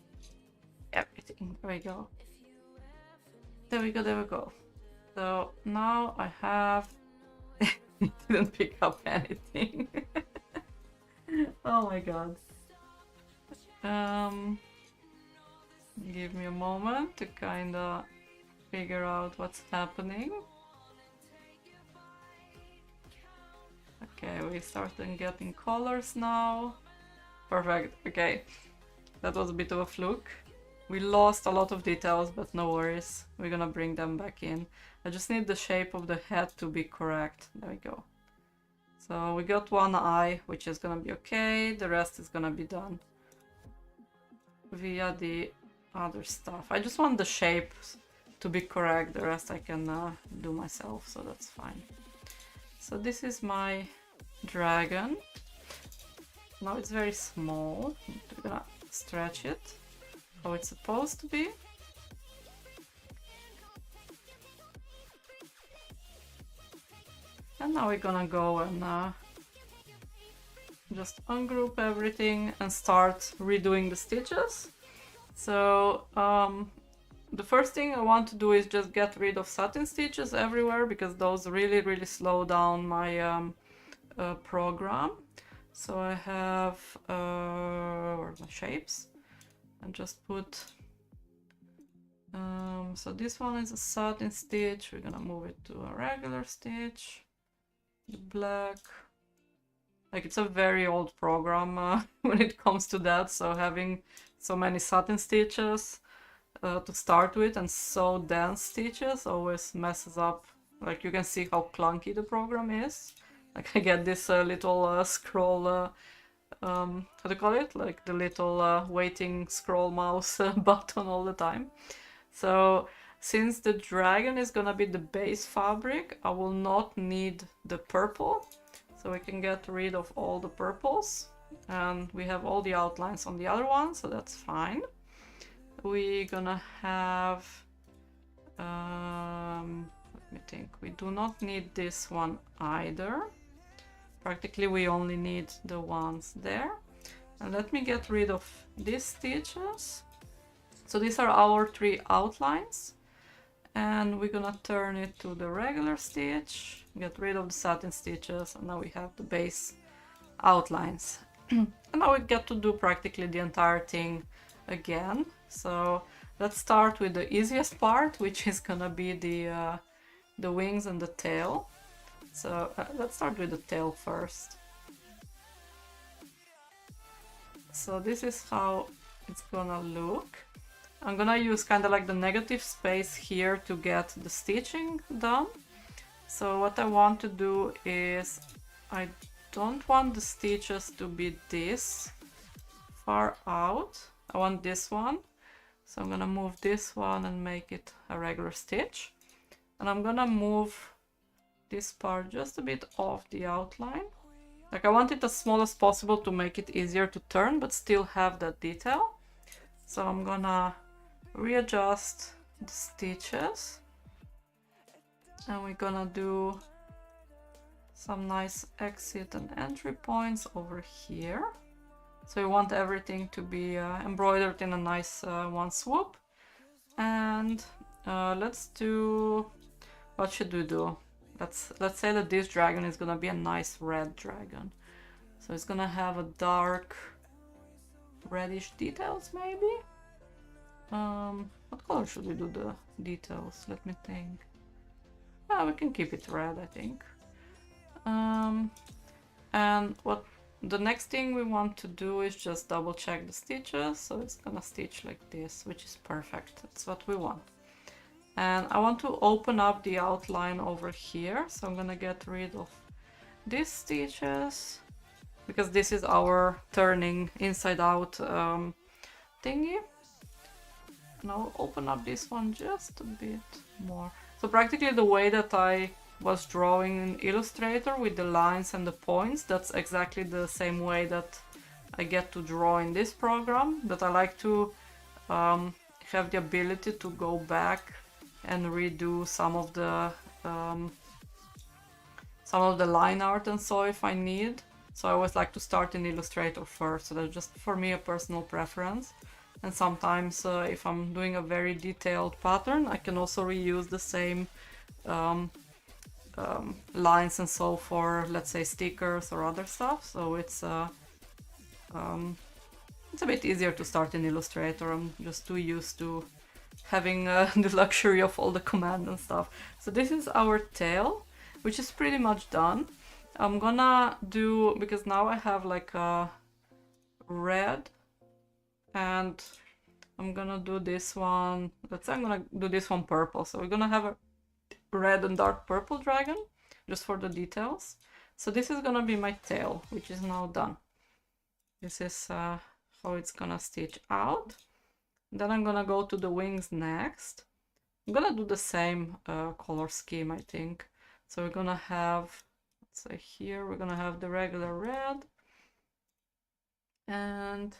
everything. There we go. There we go, there we go. So now I have... It didn't pick up anything. Oh my god. Give me a moment to kinda figure out what's happening. Okay, we started getting colors now. Perfect, okay. That was a bit of a fluke. We lost a lot of details, but no worries. We're gonna bring them back in. I just need the shape of the head to be correct. There we go. So we got one eye, which is gonna be okay. The rest is gonna be done. via the other stuff. I just want the shape to be correct, the rest I can do myself, so that's fine. So this is my dragon. Now it's very small. We're gonna stretch it how it's supposed to be. And now we're gonna go and just ungroup everything and start redoing the stitches. So the first thing I want to do is just get rid of satin stitches everywhere, because those really slow down my program. So I have where are my shapes, and just put so this one is a satin stitch. We're gonna move it to a regular stitch, the black. Like, it's a very old program when it comes to that, so having so many satin stitches to start with and so dense stitches always messes up. Like, you can see how clunky the program is. Like, I get this little scroll, how do you call it? Like the little waiting scroll mouse button all the time. So since the dragon is gonna be the base fabric, I will not need the purple. So we can get rid of all the purples, and we have all the outlines on the other one, so that's fine. We're gonna have, let me think, we do not need this one either. Practically we only need the ones there. And let me get rid of these stitches. So these are our 3 outlines. And we're gonna turn it to the regular stitch, get rid of the satin stitches, and now we have the base outlines. And now we get to do practically the entire thing again. So let's start with the easiest part, which is gonna be the wings and the tail. So let's start with the tail first. So this is how it's gonna look. I'm gonna use kind of like the negative space here to get the stitching done. So what I want to do is, I don't want the stitches to be this far out. I want this one. So I'm gonna move this one and make it a regular stitch. And I'm gonna move this part just a bit off the outline. Like, I want it as small as possible to make it easier to turn, but still have that detail. So I'm gonna readjust the stitches, and we're gonna do some nice exit and entry points over here. So we want everything to be embroidered in a nice one swoop. And let's do, what should we do? Let's say that this dragon is gonna be a nice red dragon. So it's gonna have a dark reddish details maybe. What color should we do the details? Let me think. We can keep it red, I think. And what the next thing we want to do is just double check the stitches. So it's gonna stitch like this, which is perfect. That's what we want. And I want to open up the outline over here. So I'm gonna get rid of these stitches, because this is our turning inside out thingy. And I'll open up this one just a bit more. So practically the way that I was drawing in Illustrator with the lines and the points, that's exactly the same way that I get to draw in this program. But I like to have the ability to go back and redo some of the line art and so if I need. So I always like to start in Illustrator first. So that's just for me a personal preference. And sometimes if I'm doing a very detailed pattern, I can also reuse the same lines and so for, let's say, stickers or other stuff. So it's a bit easier to start in Illustrator. I'm just too used to having the luxury of all the command and stuff. So this is our tail, which is pretty much done. I'm gonna do, because now I have like a red, and I'm gonna do this one, let's say I'm gonna do this one purple. So we're gonna have a red and dark purple dragon, just for the details. So this is gonna be my tail, which is now done. This is how it's gonna stitch out. Then I'm gonna go to the wings next. I'm gonna do the same color scheme, I think. So we're gonna have, let's say here, we're gonna have the regular red. And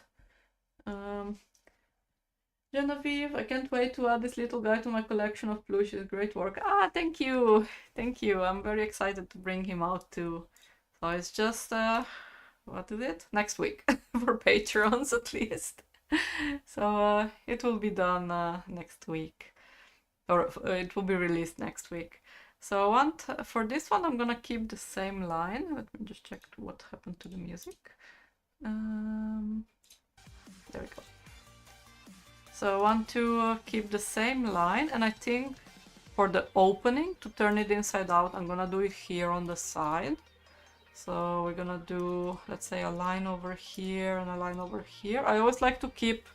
Genevieve, I can't wait to add this little guy to my collection of plushies. Great work. Ah, thank you. Thank you. I'm very excited to bring him out too. So it's just, what is it? Next week for patrons at least. So it will be done next week. Or it will be released next week. So I want, for this one, I'm gonna keep the same line. Let me just check what happened to the music. There we go. So I want to keep the same line, and I think for the opening, to turn it inside out, I'm gonna do it here on the side. So we're gonna do, let's say, a line over here and a line over here. I always like to keep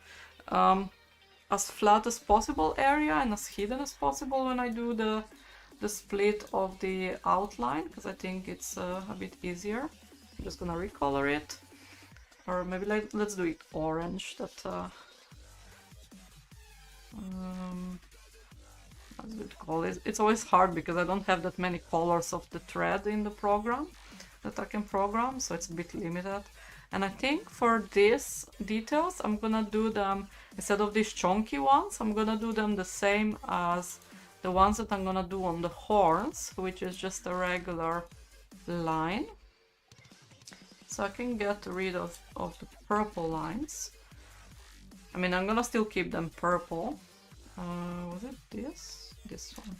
as flat as possible area and as hidden as possible when I do the split of the outline, because I think it's a bit easier. I'm just gonna recolor it, or maybe let's do it orange. That's good call. It's always hard because I don't have that many colors of the thread in the program that I can program, so it's a bit limited. And I think for these details, I'm gonna do them, instead of these chunky ones, I'm gonna do them the same as the ones that I'm gonna do on the horns, which is just a regular line. So I can get rid of the purple lines. I mean, I'm gonna still keep them purple. Was it this? This one.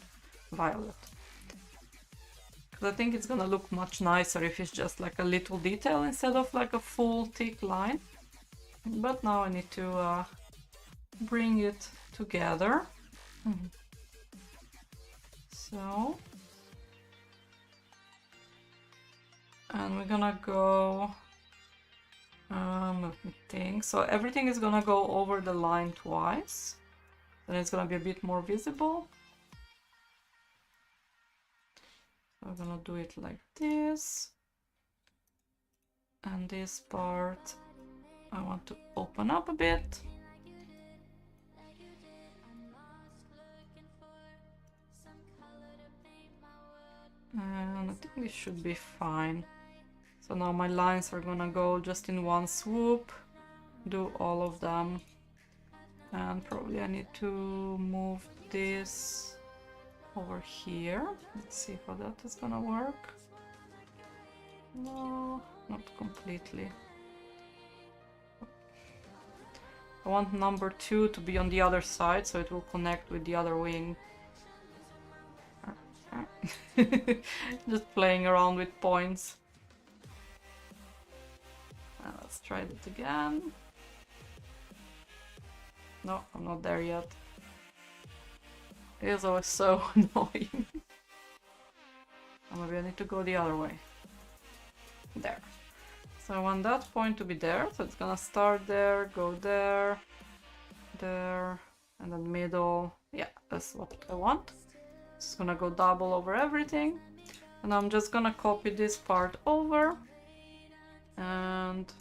Violet. Because I think it's gonna look much nicer if it's just like a little detail instead of like a full thick line. But now I need to bring it together. So. And we're gonna go, let me think. So everything is gonna go over the line twice. Then it's gonna be a bit more visible. So we're gonna do it like this. And this part, I want to open up a bit. And I think this should be fine. So now my lines are gonna go just in one swoop, do all of them. And probably I need to move this over here. Let's see how that is gonna work. No, not completely. I want number 2 to be on the other side, so it will connect with the other wing. Just playing around with points. Let's try that again. No, I'm not there yet. It is always so annoying. Maybe I need to go the other way. There. So I want that point to be there, so it's gonna start there, go there, there, and then middle. Yeah, that's what I want. It's gonna go double over everything. And I'm just gonna copy this part over and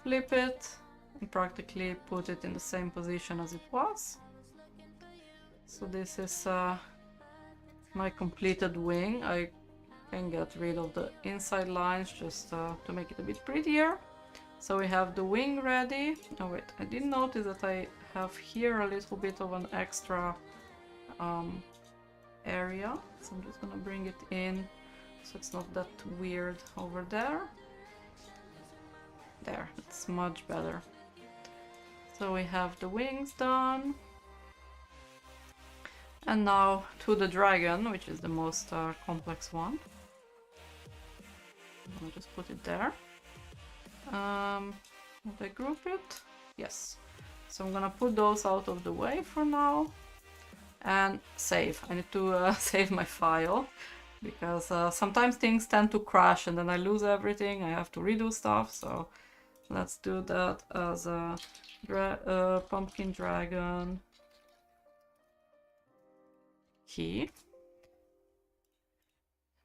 flip it and practically put it in the same position as it was. So this is my completed wing. I can get rid of the inside lines just to make it a bit prettier. So we have the wing ready. Oh wait, I did notice that I have here a little bit of an extra area. So I'm just gonna bring it in so it's not that weird over there. There, it's much better. So we have the wings done. And now to the dragon, which is the most complex one. I'll just put it there. Did I group it? Yes. So I'm gonna put those out of the way for now. And save. I need to save my file. Because sometimes things tend to crash and then I lose everything. I have to redo stuff. So let's do that as a pumpkin dragon key.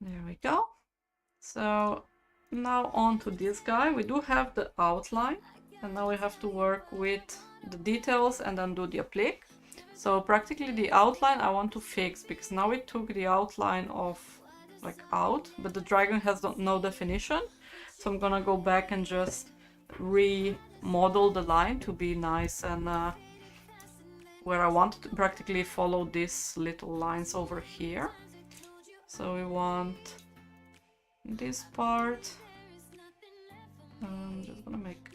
There we go. So now on to this guy. We do have the outline. and now we have to work with the details and then do the applique. So practically the outline I want to fix, because now we took the outline of like out, but the dragon has no definition. So I'm gonna go back and just remodel the line to be nice and where I want to practically follow these little lines over here. So we want this part. I'm just gonna make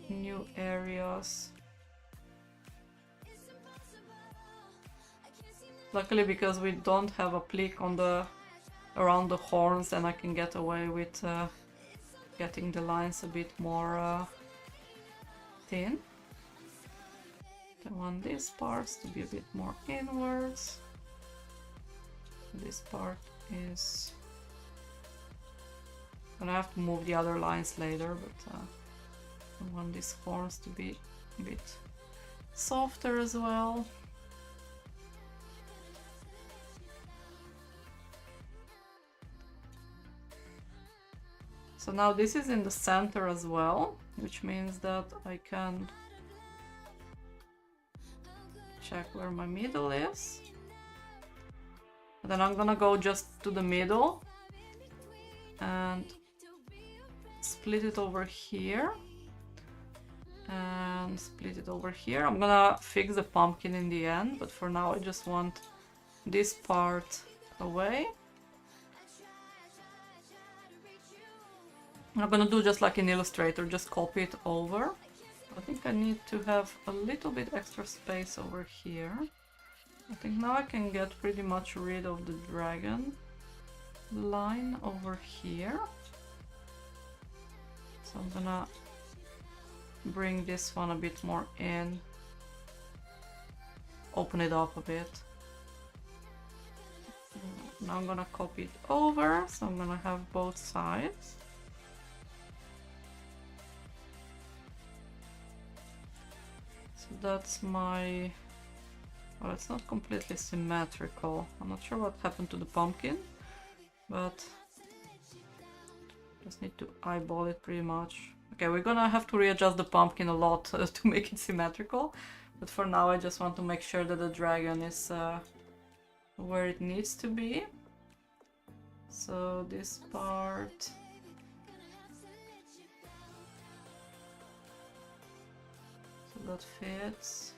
new areas. Luckily, because we don't have a applique on the around the horns, then I can get away with getting the lines a bit more thin. I want these parts to be a bit more inwards. This part is gonna have to move the other lines later, but I want these horns to be a bit softer as well. So now this is in the center as well, which means that I can check where my middle is. And then I'm gonna go just to the middle and split it over here and split it over here. I'm gonna fix the pumpkin in the end, but for now I just want this part away. I'm gonna do just like in Illustrator, just copy it over. I think I need to have a little bit extra space over here. I think now I can get pretty much rid of the dragon line over here. So I'm gonna bring this one a bit more in, open it up a bit. Now I'm gonna copy it over, so I'm gonna have both sides. So that's my... well, it's not completely symmetrical. I'm not sure what happened to the pumpkin, but just need to eyeball it pretty much. Okay, we're gonna have to readjust the pumpkin a lot to make it symmetrical, but for now I just want to make sure that the dragon is where it needs to be. So this part... so that fits.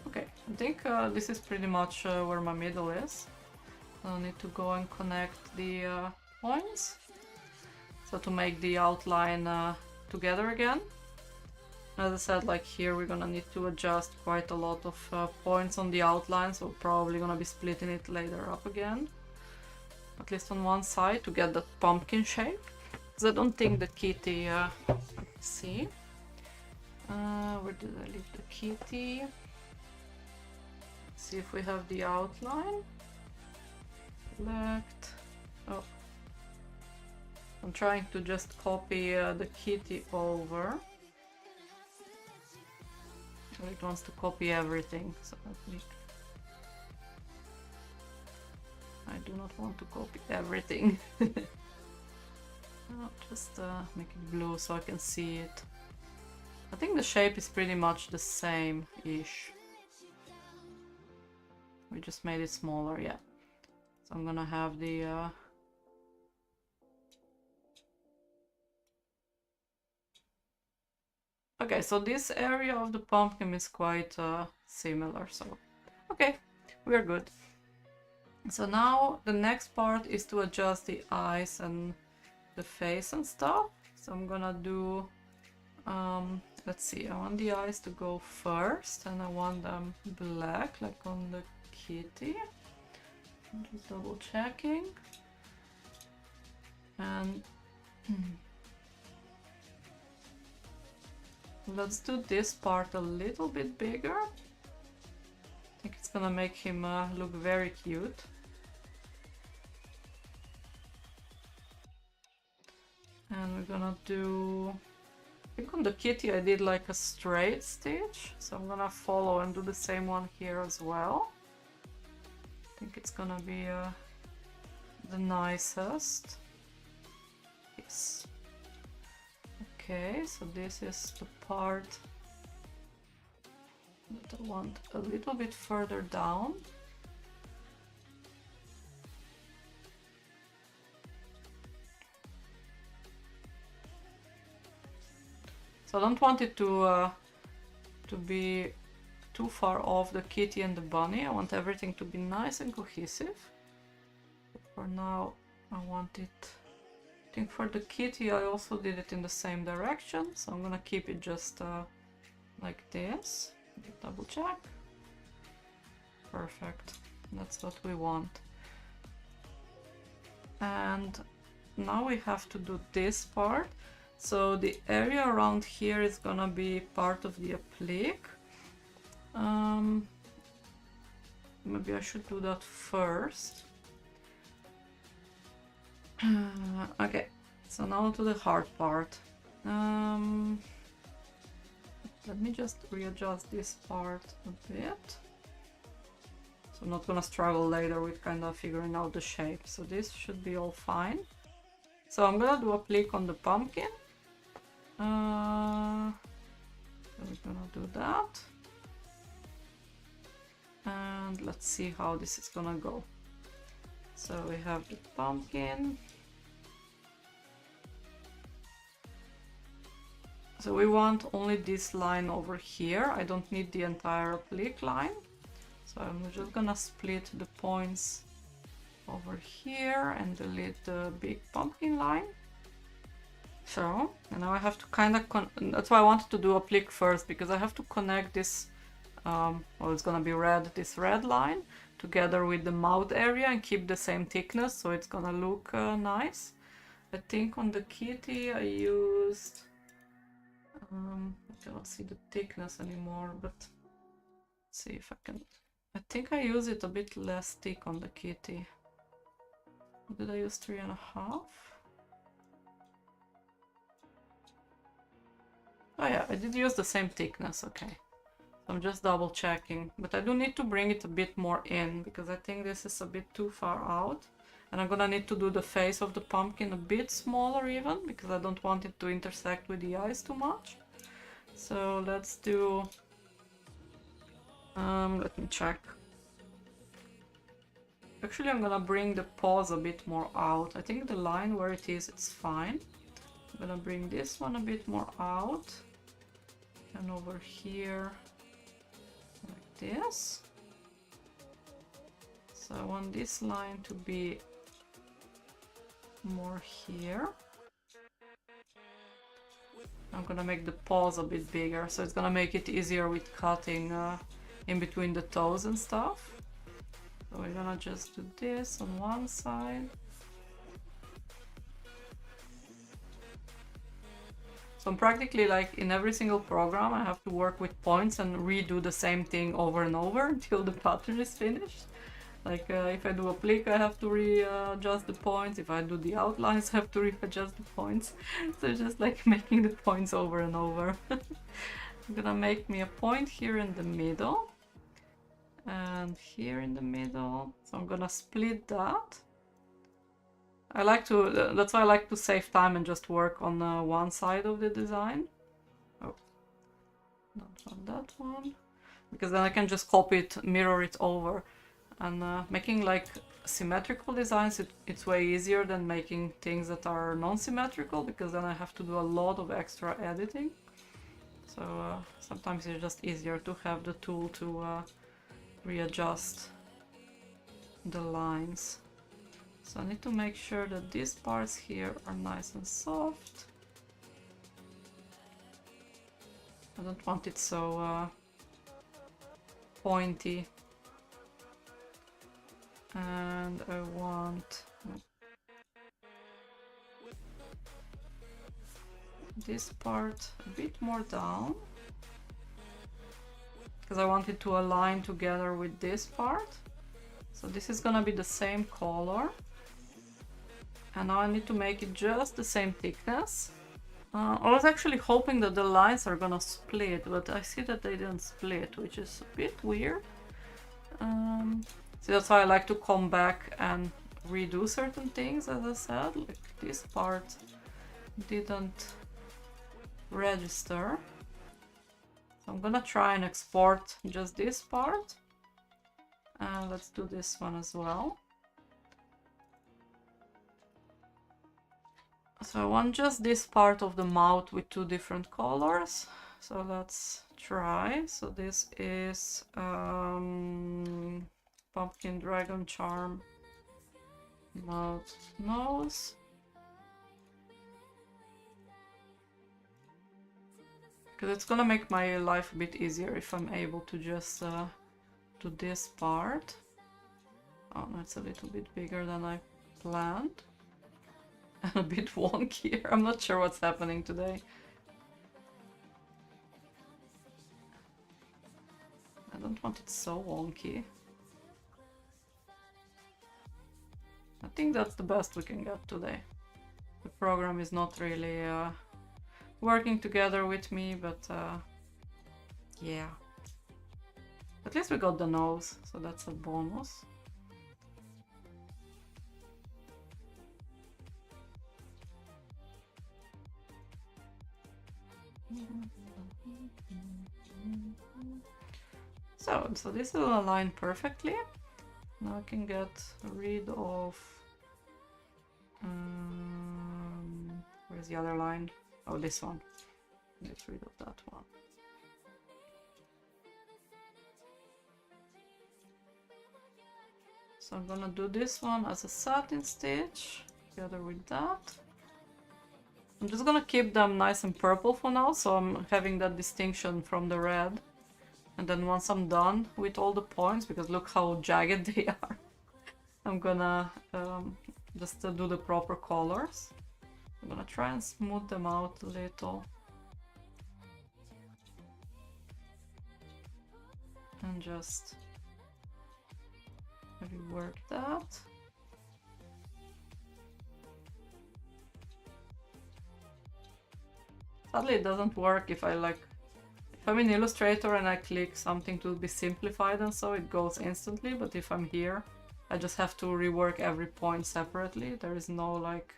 Okay, I think this is pretty much where my middle is. I need to go and connect the points, so to make the outline together again. As I said, like here we're gonna need to adjust quite a lot of points on the outline, so we're probably gonna be splitting it later up again, at least on one side, to get that pumpkin shape, because I don't think the kitty... see, where did I leave the kitty? See if we have the outline. Select. Oh, I'm trying to just copy the kitty over. It wants to copy everything, so I do not want to copy everything. I'll just make it blue so I can see it. I think the shape is pretty much the same-ish. We just made it smaller, yeah. So I'm gonna have the... okay, so this area of the pumpkin is quite similar, so... okay, we're good. So now the next part is to adjust the eyes and the face and stuff. So I'm gonna do... let's see, I want the eyes to go first, and I want them black, like on the kitty. I'm just double checking. And let's do this part a little bit bigger. I think it's gonna make him look very cute. And we're gonna do... I think on the kitty I did like a straight stitch, so I'm gonna follow and do the same one here as well. I think it's gonna be the nicest. this. Okay, so this is the part that I want a little bit further down. So I don't want it to be too far off the kitty and the bunny. I want everything to be nice and cohesive. But for now, I want it. I think for the kitty, I also did it in the same direction, so I'm gonna keep it just like this. Double check. Perfect. That's what we want. And now we have to do this part. So the area around here is gonna be part of the applique. Maybe I should do that first. Okay, so now to the hard part. Let me just readjust this part a bit. So I'm not gonna struggle later with kind of figuring out the shape. So this should be all fine. So I'm gonna do a applique on the pumpkin. So we're gonna do that. And let's see how this is gonna go. So we have the pumpkin. So we want only this line over here. I don't need the entire applique line. So I'm just gonna split the points over here and delete the big pumpkin line. So, and now I have to kind of, that's why I wanted to do applique first, because I have to connect this, well, it's gonna be red, this red line, together with the mouth area and keep the same thickness, so it's gonna look nice. I think on the kitty I used, I cannot see the thickness anymore, but let's see if I can, I think I use it a bit less thick on the kitty. Did I use 3.5? Oh yeah, I did use the same thickness, okay. So I'm just double checking, but I do need to bring it a bit more in, because I think this is a bit too far out. And I'm gonna need to do the face of the pumpkin a bit smaller even, because I don't want it to intersect with the eyes too much. So let's do, let me check. Actually, I'm gonna bring the paws a bit more out. I think the line where it is, it's fine. I'm gonna bring this one a bit more out. And over here, like this. So I want this line to be more here. I'm gonna make the paws a bit bigger, so it's gonna make it easier with cutting in between the toes and stuff. So we're gonna just do this on one side. So I'm practically, like in every single program, I have to work with points and redo the same thing over and over until the pattern is finished. Like if I do applique, I have to readjust the points. If I do the outlines, I have to readjust the points. So just like making the points over and over. I'm gonna make me a point here in the middle. And here in the middle. So I'm gonna split that. I like to, that's why I like to save time and just work on one side of the design. Oh, not on that one. Because then I can just copy it, mirror it over. And making like symmetrical designs, it's way easier than making things that are non-symmetrical, because then I have to do a lot of extra editing. So sometimes it's just easier to have the tool to readjust the lines. So I need to make sure that these parts here are nice and soft. I don't want it so pointy. And I want this part a bit more down, because I want it to align together with this part. So this is gonna be the same color. And now I need to make it just the same thickness. I was actually hoping that the lines are gonna split, but I see that they didn't split, which is a bit weird. So that's why I like to come back and redo certain things, as I said, like this part. didn't register. So I'm gonna try and export just this part. And let's do this one as well. So I want just this part of the mouth with 2 different colors. So let's try. So this is Pumpkin Dragon Charm mouth nose. Because it's gonna make my life a bit easier if I'm able to just do this part. Oh no, it's a little bit bigger than I planned. And a bit wonky. I'm not sure what's happening today. I don't want it so wonky. I think that's the best we can get today. The program is not really working together with me, but yeah. At least we got the nose, so that's a bonus. So this will align perfectly. Now I can get rid of where's the other line? Oh, this one. Get rid of that one. So I'm gonna do this one as a satin stitch together with that. I'm just gonna keep them nice and purple for now, so I'm having that distinction from the red. And then once I'm done with all the points, because look how jagged they are, I'm gonna just do the proper colors. I'm gonna try and smooth them out a little. And just rework that. Sadly, it doesn't work if I'm in Illustrator and I click something to be simplified and so it goes instantly, but if I'm here, I just have to rework every point separately. There is no like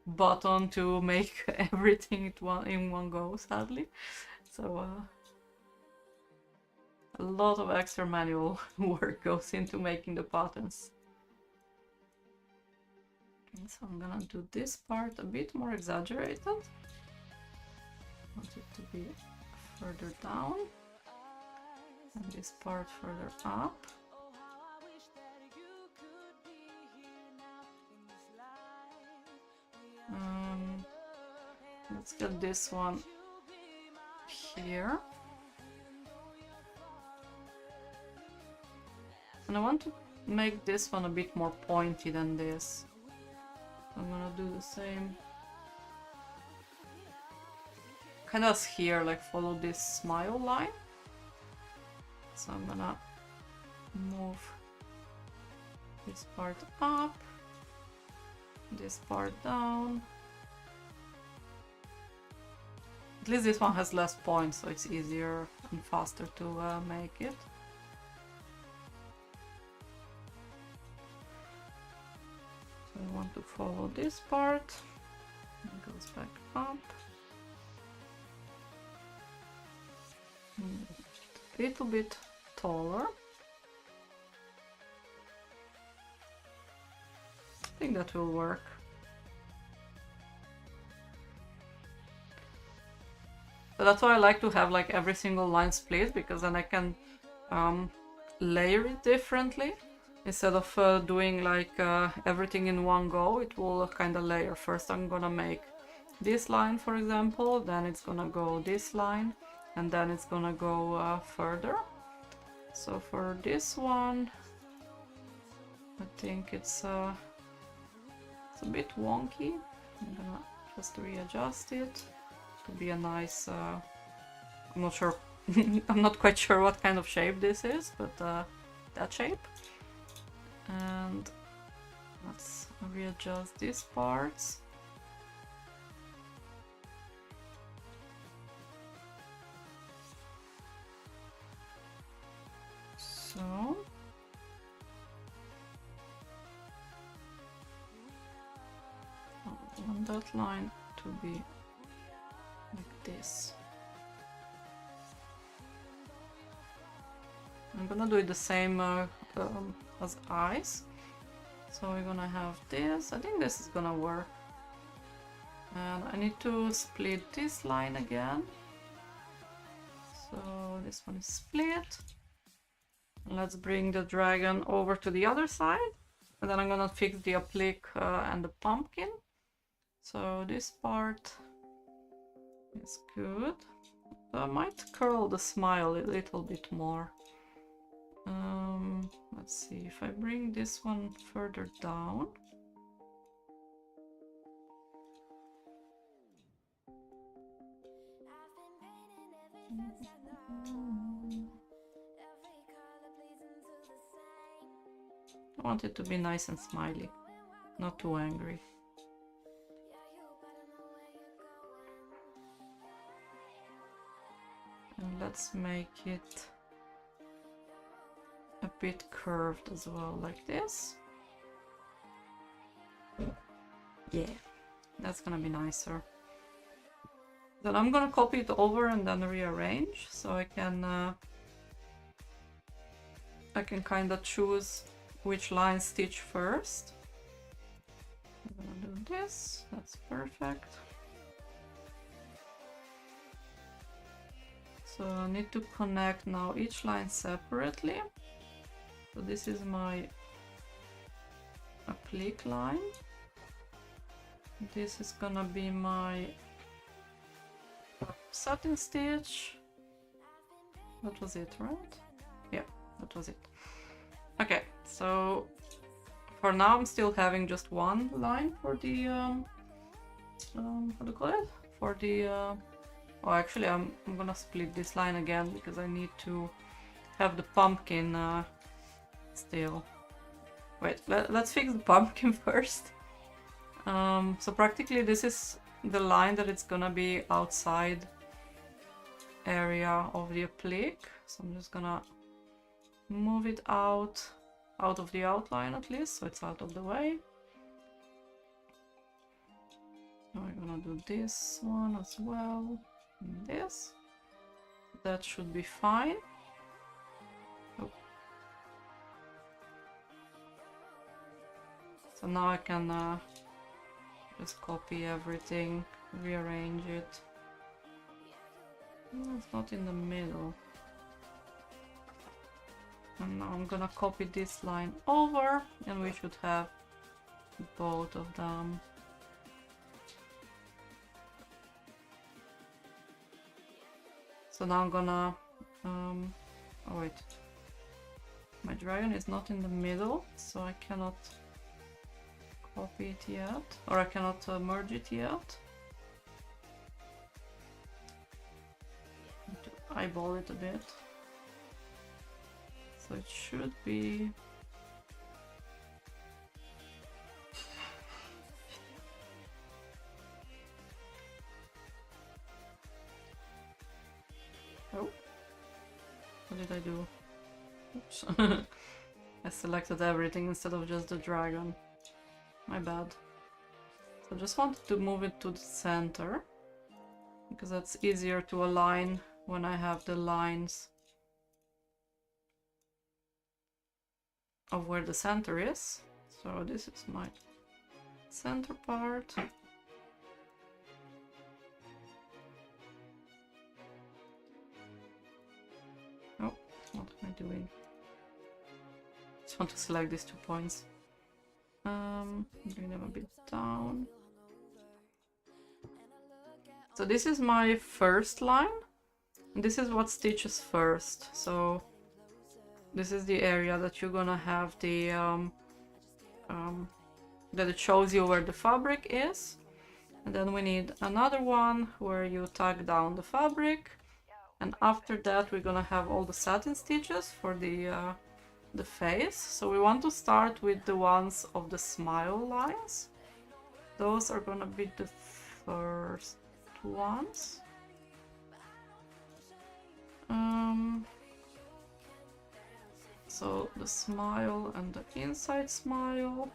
button to make everything in one go, sadly. So a lot of extra manual work goes into making the patterns. And so I'm gonna do this part a bit more exaggerated. I want it to be further down and this part further up. Let's get this one here. And I want to make this one a bit more pointy than this. I'm gonna do the same. Kind of here, like follow this smile line. So I'm gonna move this part up, this part down. At least this one has less points, so it's easier and faster to make it. So I want to follow this part. It goes back up. A little bit taller. I think that will work. So that's why I like to have like every single line split, because then I can layer it differently. Instead of doing like everything in one go, it will kind of layer. First I'm gonna make this line, for example, then it's gonna go this line, and then it's gonna go further. So for this one, I think it's a bit wonky. I'm gonna just readjust it to be a nice, I'm not sure, I'm not quite sure what kind of shape this is, but that shape. And let's readjust these parts. So I want that line to be like this. I'm gonna do it the same as eyes. So we're gonna have this. I think this is gonna work. And I need to split this line again. So this one is split. And let's bring the dragon over to the other side. And then I'm gonna fix the applique and the pumpkin. So this part is good. I might curl the smile a little bit more. Let's see if I bring this one further down. I want it to be nice and smiley, not too angry. And let's make it a bit curved as well, like this. Yeah, that's gonna be nicer. Then I'm gonna copy it over and then rearrange, so I can kind of choose which line stitch first. I'm gonna do this. That's perfect. So I need to connect now each line separately. So this is my applique line. This is gonna be my satin stitch. That was it, right? Yeah, that was it. Okay, so for now I'm still having just one line for the how do you call it? For the oh, actually I'm gonna split this line again because I need to have the pumpkin still. Wait, let's fix the pumpkin first. So practically this is the line that it's gonna be outside area of the applique. So I'm just gonna move it out of the outline at least, so it's out of the way. Now we're gonna do this one as well, and this. That should be fine. Oh. So now I can just copy everything, rearrange it. No, it's not in the middle. And now I'm gonna copy this line over, and we should have both of them. So now I'm gonna oh wait, my dragon is not in the middle, so I cannot copy it yet, or I cannot merge it yet. Need to eyeball it a bit. So it should be oh, what did I do? Oops. I selected everything instead of just the dragon. My bad. So I just wanted to move it to the center because that's easier to align when I have the lines of where the center is. So this is my center part. Oh, what am I doing? Just want to select these 2 points. Bring them a bit down. So this is my first line, and this is what stitches first. So this is the area that you're gonna have the that it shows you where the fabric is, and then we need another one where you tag down the fabric, and after that we're gonna have all the satin stitches for the face. So we want to start with the ones of the smile lines. Those are gonna be the first ones. So the smile and the inside smile.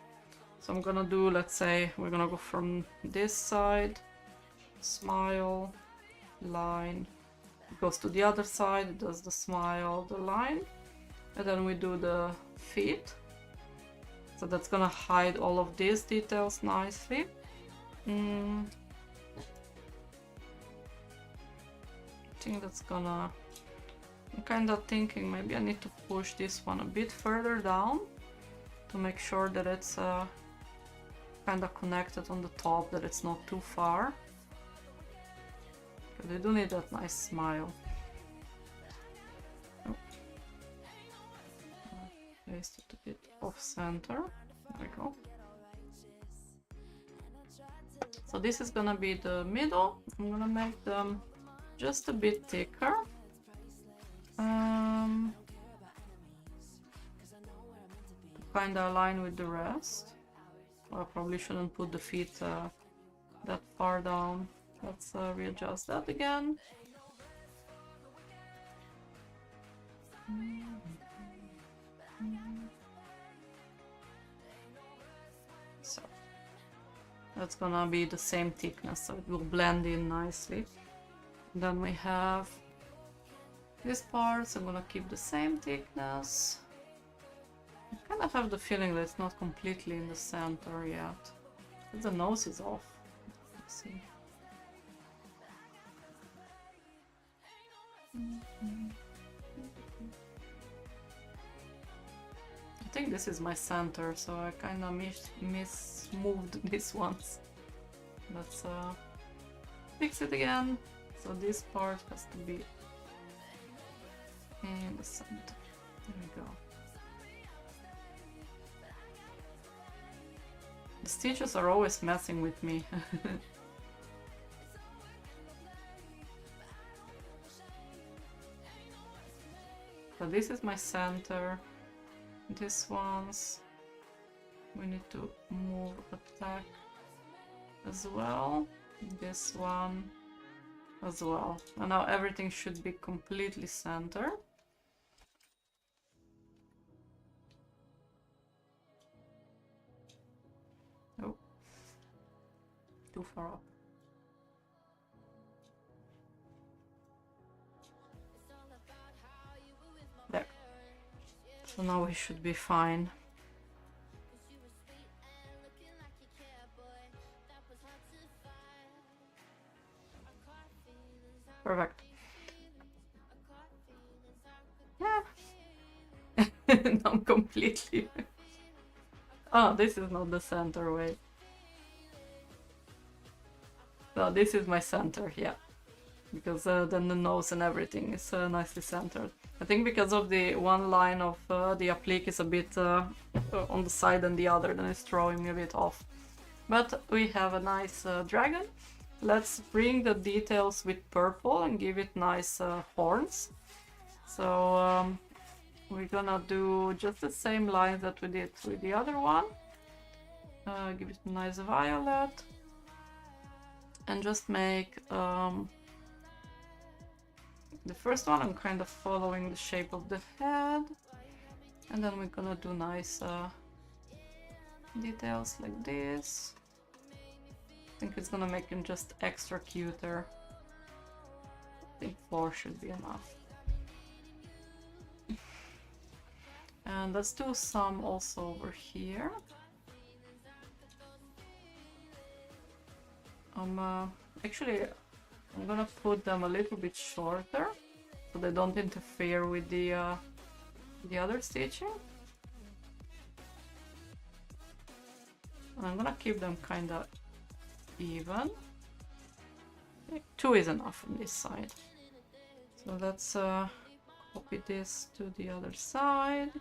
So I'm gonna do, let's say, we're gonna go from this side smile, line. It goes to the other side, it does the smile, the line, and then we do the feet. So that's gonna hide all of these details nicely. I think that's gonna... I'm kind of thinking maybe I need to push this one a bit further down to make sure that it's kind of connected on the top, that it's not too far. But I do need that nice smile. Oh. Placed it a bit off center. There we go. So this is gonna be the middle. I'm gonna make them just a bit thicker. Kind of align with the rest. I probably shouldn't put the feet that far down. Let's readjust that again. So that's gonna be the same thickness, so it will blend in nicely. And then we have these parts. I'm gonna keep the same thickness. I kind of have the feeling that it's not completely in the center yet. The nose is off. Let's see. I think this is my center, so I kind of moved these ones. Let's fix it again. So this part has to be in the center. There we go. The stitches are always messing with me. So this is my center. This one's we need to move attack as well. This one as well. And now everything should be completely centered. Oh, too far up. There. So now we should be fine. Perfect. Yeah. Now I'm completely... Oh, this is not the center way. No, this is my center, yeah. Because then the nose and everything is nicely centered. I think because of the one line of the applique is a bit on the side than the other, then it's throwing me a bit off. But we have a nice dragon. Let's bring the details with purple and give it nice horns. So we're gonna do just the same lines that we did with the other one. Give it a nice violet. And just make the first one, I'm kind of following the shape of the head. And then we're gonna do nice details like this. I think it's gonna make him just extra cuter. I think 4 should be enough. And let's do some also over here. Actually, I'm gonna put them a little bit shorter so they don't interfere with the other stitching. And I'm gonna keep them kind of even. 2 is enough on this side. So let's copy this to the other side.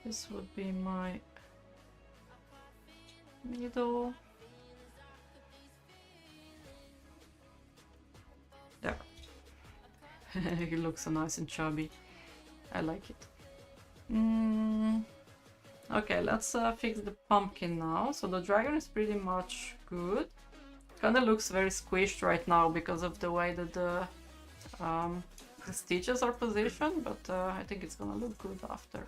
This would be my middle. There. It looks so nice and chubby. I like it. Okay, let's fix the pumpkin now. So the dragon is pretty much good. Kind of looks very squished right now because of the way that the the stitches are positioned, but I think it's gonna look good after.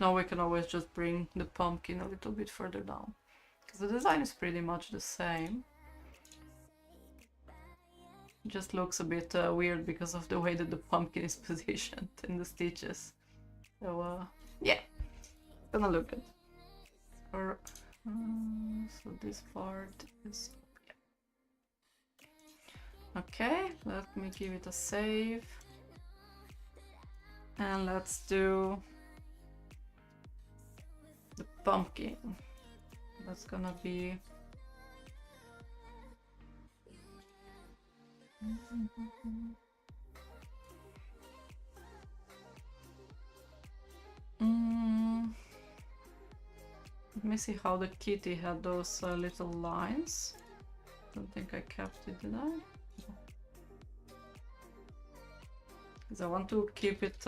Now we can always just bring the pumpkin a little bit further down, because the design is pretty much the same. It just looks a bit weird because of the way that the pumpkin is positioned in the stitches. So yeah, it's gonna look good. Or so this part is okay. Let me give it a save, and let's do the pumpkin. That's gonna be let me see how the kitty had those little lines. Don't think I kept it, did I? Because I want to keep it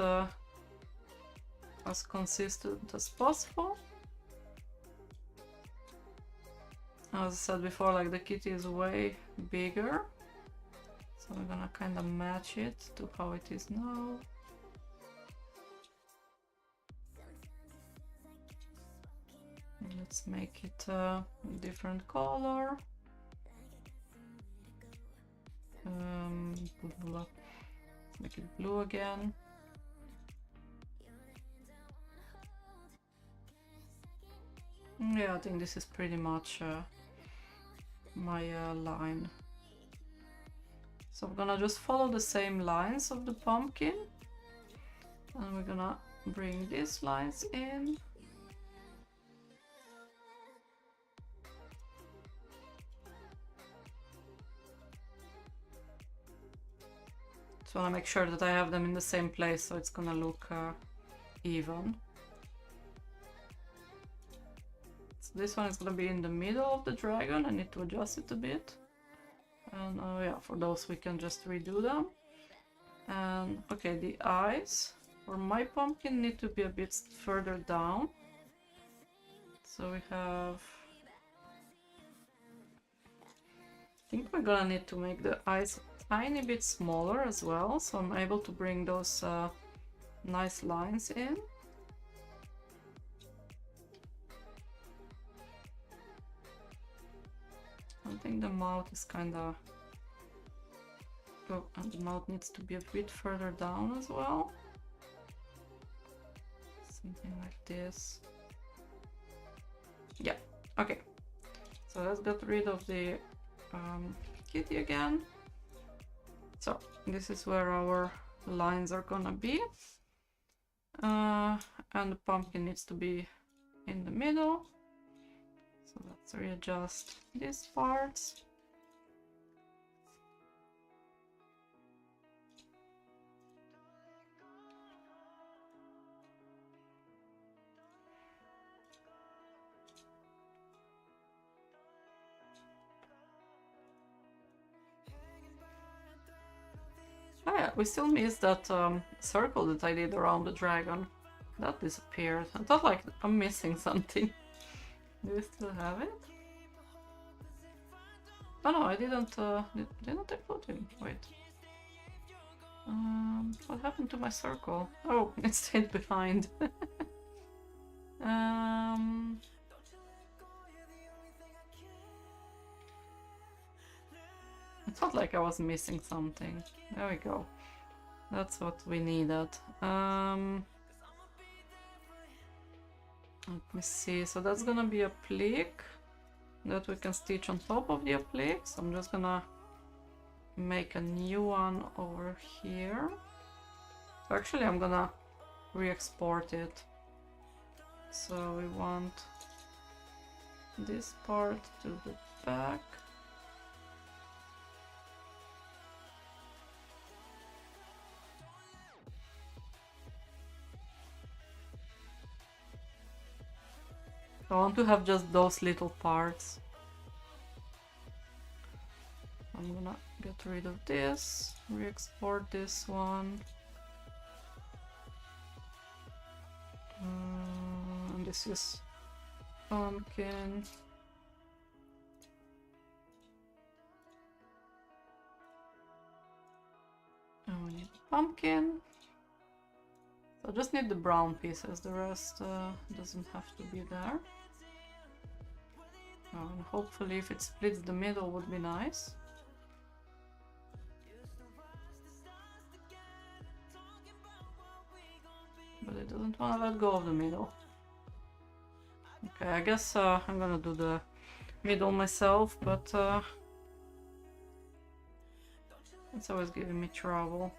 as consistent as possible. As I said before, like the kitty is way bigger, so we're gonna kind of match it to how it is now. Let's make it a different color. Make it blue again. Yeah, I think this is pretty much my line. So I'm gonna just follow the same lines of the pumpkin, and we're gonna bring these lines in. Just wanna make sure that I have them in the same place so it's gonna look even. So this one is gonna be in the middle of the dragon. I need to adjust it a bit. And yeah, for those we can just redo them. And okay, the eyes for my pumpkin need to be a bit further down. So we have... I think we're gonna need to make the eyes a tiny bit smaller as well, so I'm able to bring those nice lines in. I think the mouth is kind of... Oh, and the mouth needs to be a bit further down as well. Something like this. Yeah, okay. So let's get rid of the kitty again. So this is where our lines are gonna be. And the pumpkin needs to be in the middle. So let's readjust these parts. Oh yeah, we still miss that circle that I did around the dragon. That disappeared. I thought like I'm missing something. Do we still have it? Oh no, I didn't I put him? Wait. What happened to my circle? Oh, it stayed behind. I felt like I was missing something. There we go. That's what we needed. Let me see. So that's gonna be a applique that we can stitch on top of the applique. So I'm just gonna make a new one over here. So actually I'm gonna re-export it. So we want this part to the back. I want to have just those little parts. I'm gonna get rid of this, re-export this one. And this is pumpkin. And we need the pumpkin. So I just need the brown pieces, the rest doesn't have to be there. And hopefully if it splits the middle would be nice. But it doesn't want to let go of the middle. Okay, I guess I'm gonna do the middle myself, but it's always giving me trouble.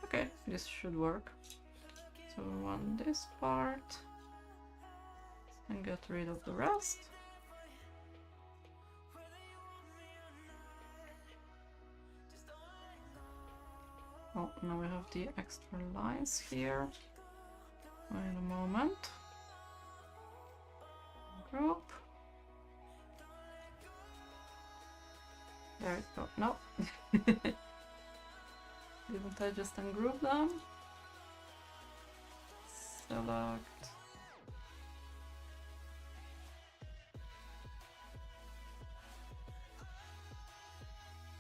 Okay, this should work. So we want this part and get rid of the rest. Oh, now we have the extra lines here. Wait a moment. Group. There we go. No. Didn't I just ungroup them? Select.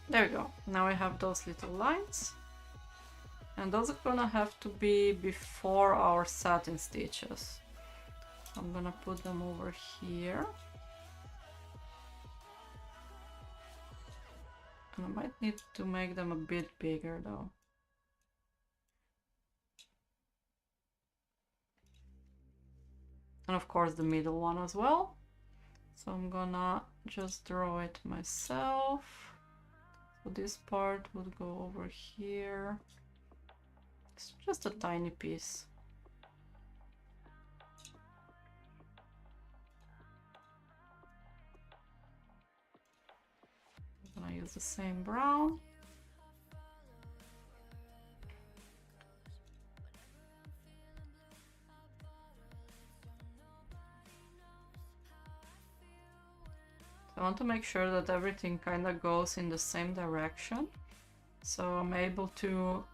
There we go. Now we have those little lines. And those are gonna have to be before our satin stitches. I'm gonna put them over here. And I might need to make them a bit bigger though. And of course the middle one as well. So I'm gonna just draw it myself. So this part would go over here. It's just a tiny piece. I'm gonna use the same brown. I want to make sure that everything kind of goes in the same direction. So I'm able to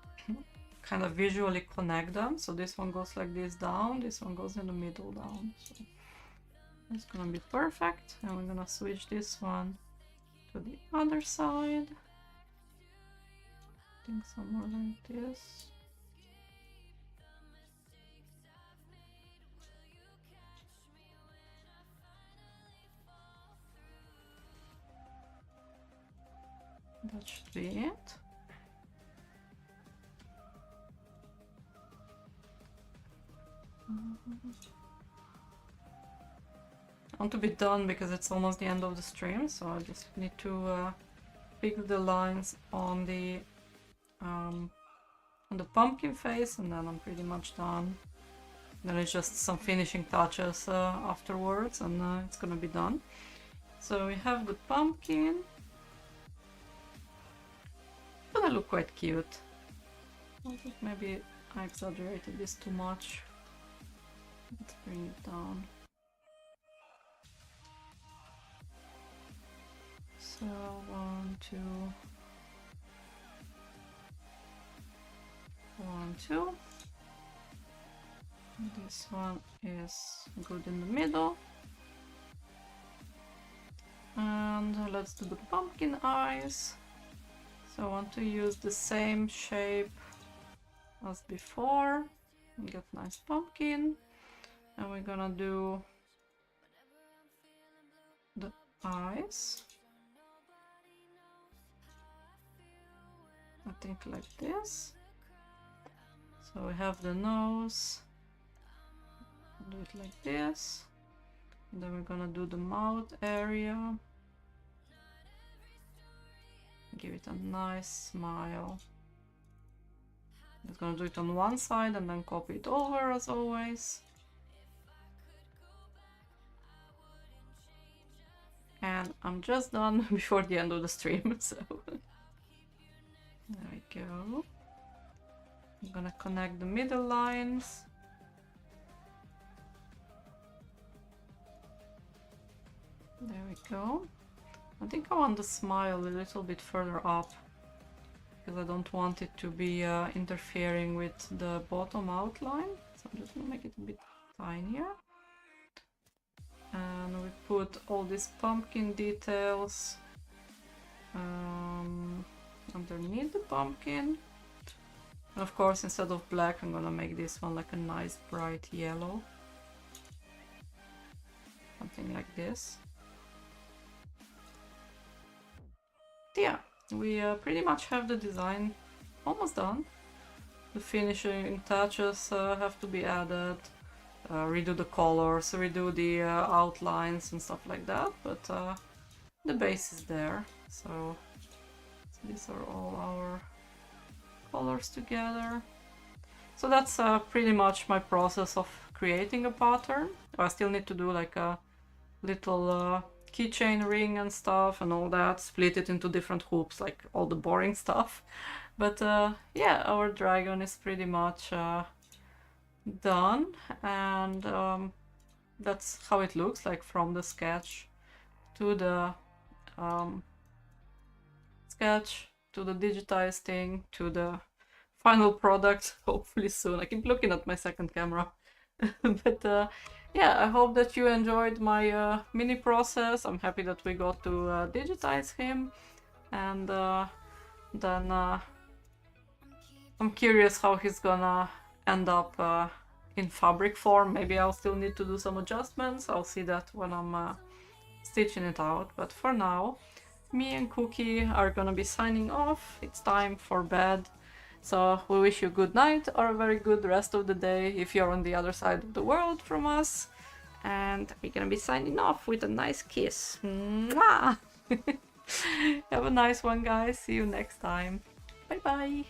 kind of visually connect them. So this one goes like this down, this one goes in the middle down. So it's gonna be perfect. And we're gonna switch this one to the other side. I think somewhere like this. That should be it. I want to be done because it's almost the end of the stream, so I just need to fix the lines on the pumpkin face, and then I'm pretty much done. Then it's just some finishing touches afterwards, and it's gonna be done. So we have the pumpkin. It's gonna look quite cute. I think maybe I exaggerated this too much. Let's bring it down. So 1, 2, 1, 2. This one is good in the middle. And let's do the pumpkin eyes. So I want to use the same shape as before and get nice pumpkin. And we're gonna do the eyes. I think like this. So we have the nose. Do it like this. And then we're gonna do the mouth area. Give it a nice smile. Just gonna do it on one side and then copy it over as always. And I'm just done before the end of the stream, so there we go. I'm gonna connect the middle lines. There we go. I think I want the smile a little bit further up because I don't want it to be interfering with the bottom outline. So I'm just gonna make it a bit tinier. And we put all these pumpkin details underneath the pumpkin. And of course, instead of black, I'm gonna make this one like a nice bright yellow. Something like this. Yeah, we pretty much have the design almost done. The finishing touches have to be added, redo the colors, redo the outlines and stuff like that, but the base is there. So these are all our colors together. So that's pretty much my process of creating a pattern. I still need to do like a little keychain ring and stuff and all that, split it into different hoops, like all the boring stuff. But yeah, our dragon is pretty much done, and that's how it looks like from the sketch to the sketch to the digitized thing to the final product, hopefully soon. I keep looking at my second camera. But yeah, I hope that you enjoyed my mini process. I'm happy that we got to digitize him, and then I'm curious how he's gonna end up in fabric form. Maybe I'll still need to do some adjustments. I'll see that when I'm stitching it out. But for now, me and Cookie are gonna be signing off. It's time for bed. So we wish you a good night or a very good rest of the day if you're on the other side of the world from us. And we're gonna be signing off with a nice kiss. Mwah! Have a nice one, guys. See you next time. Bye bye.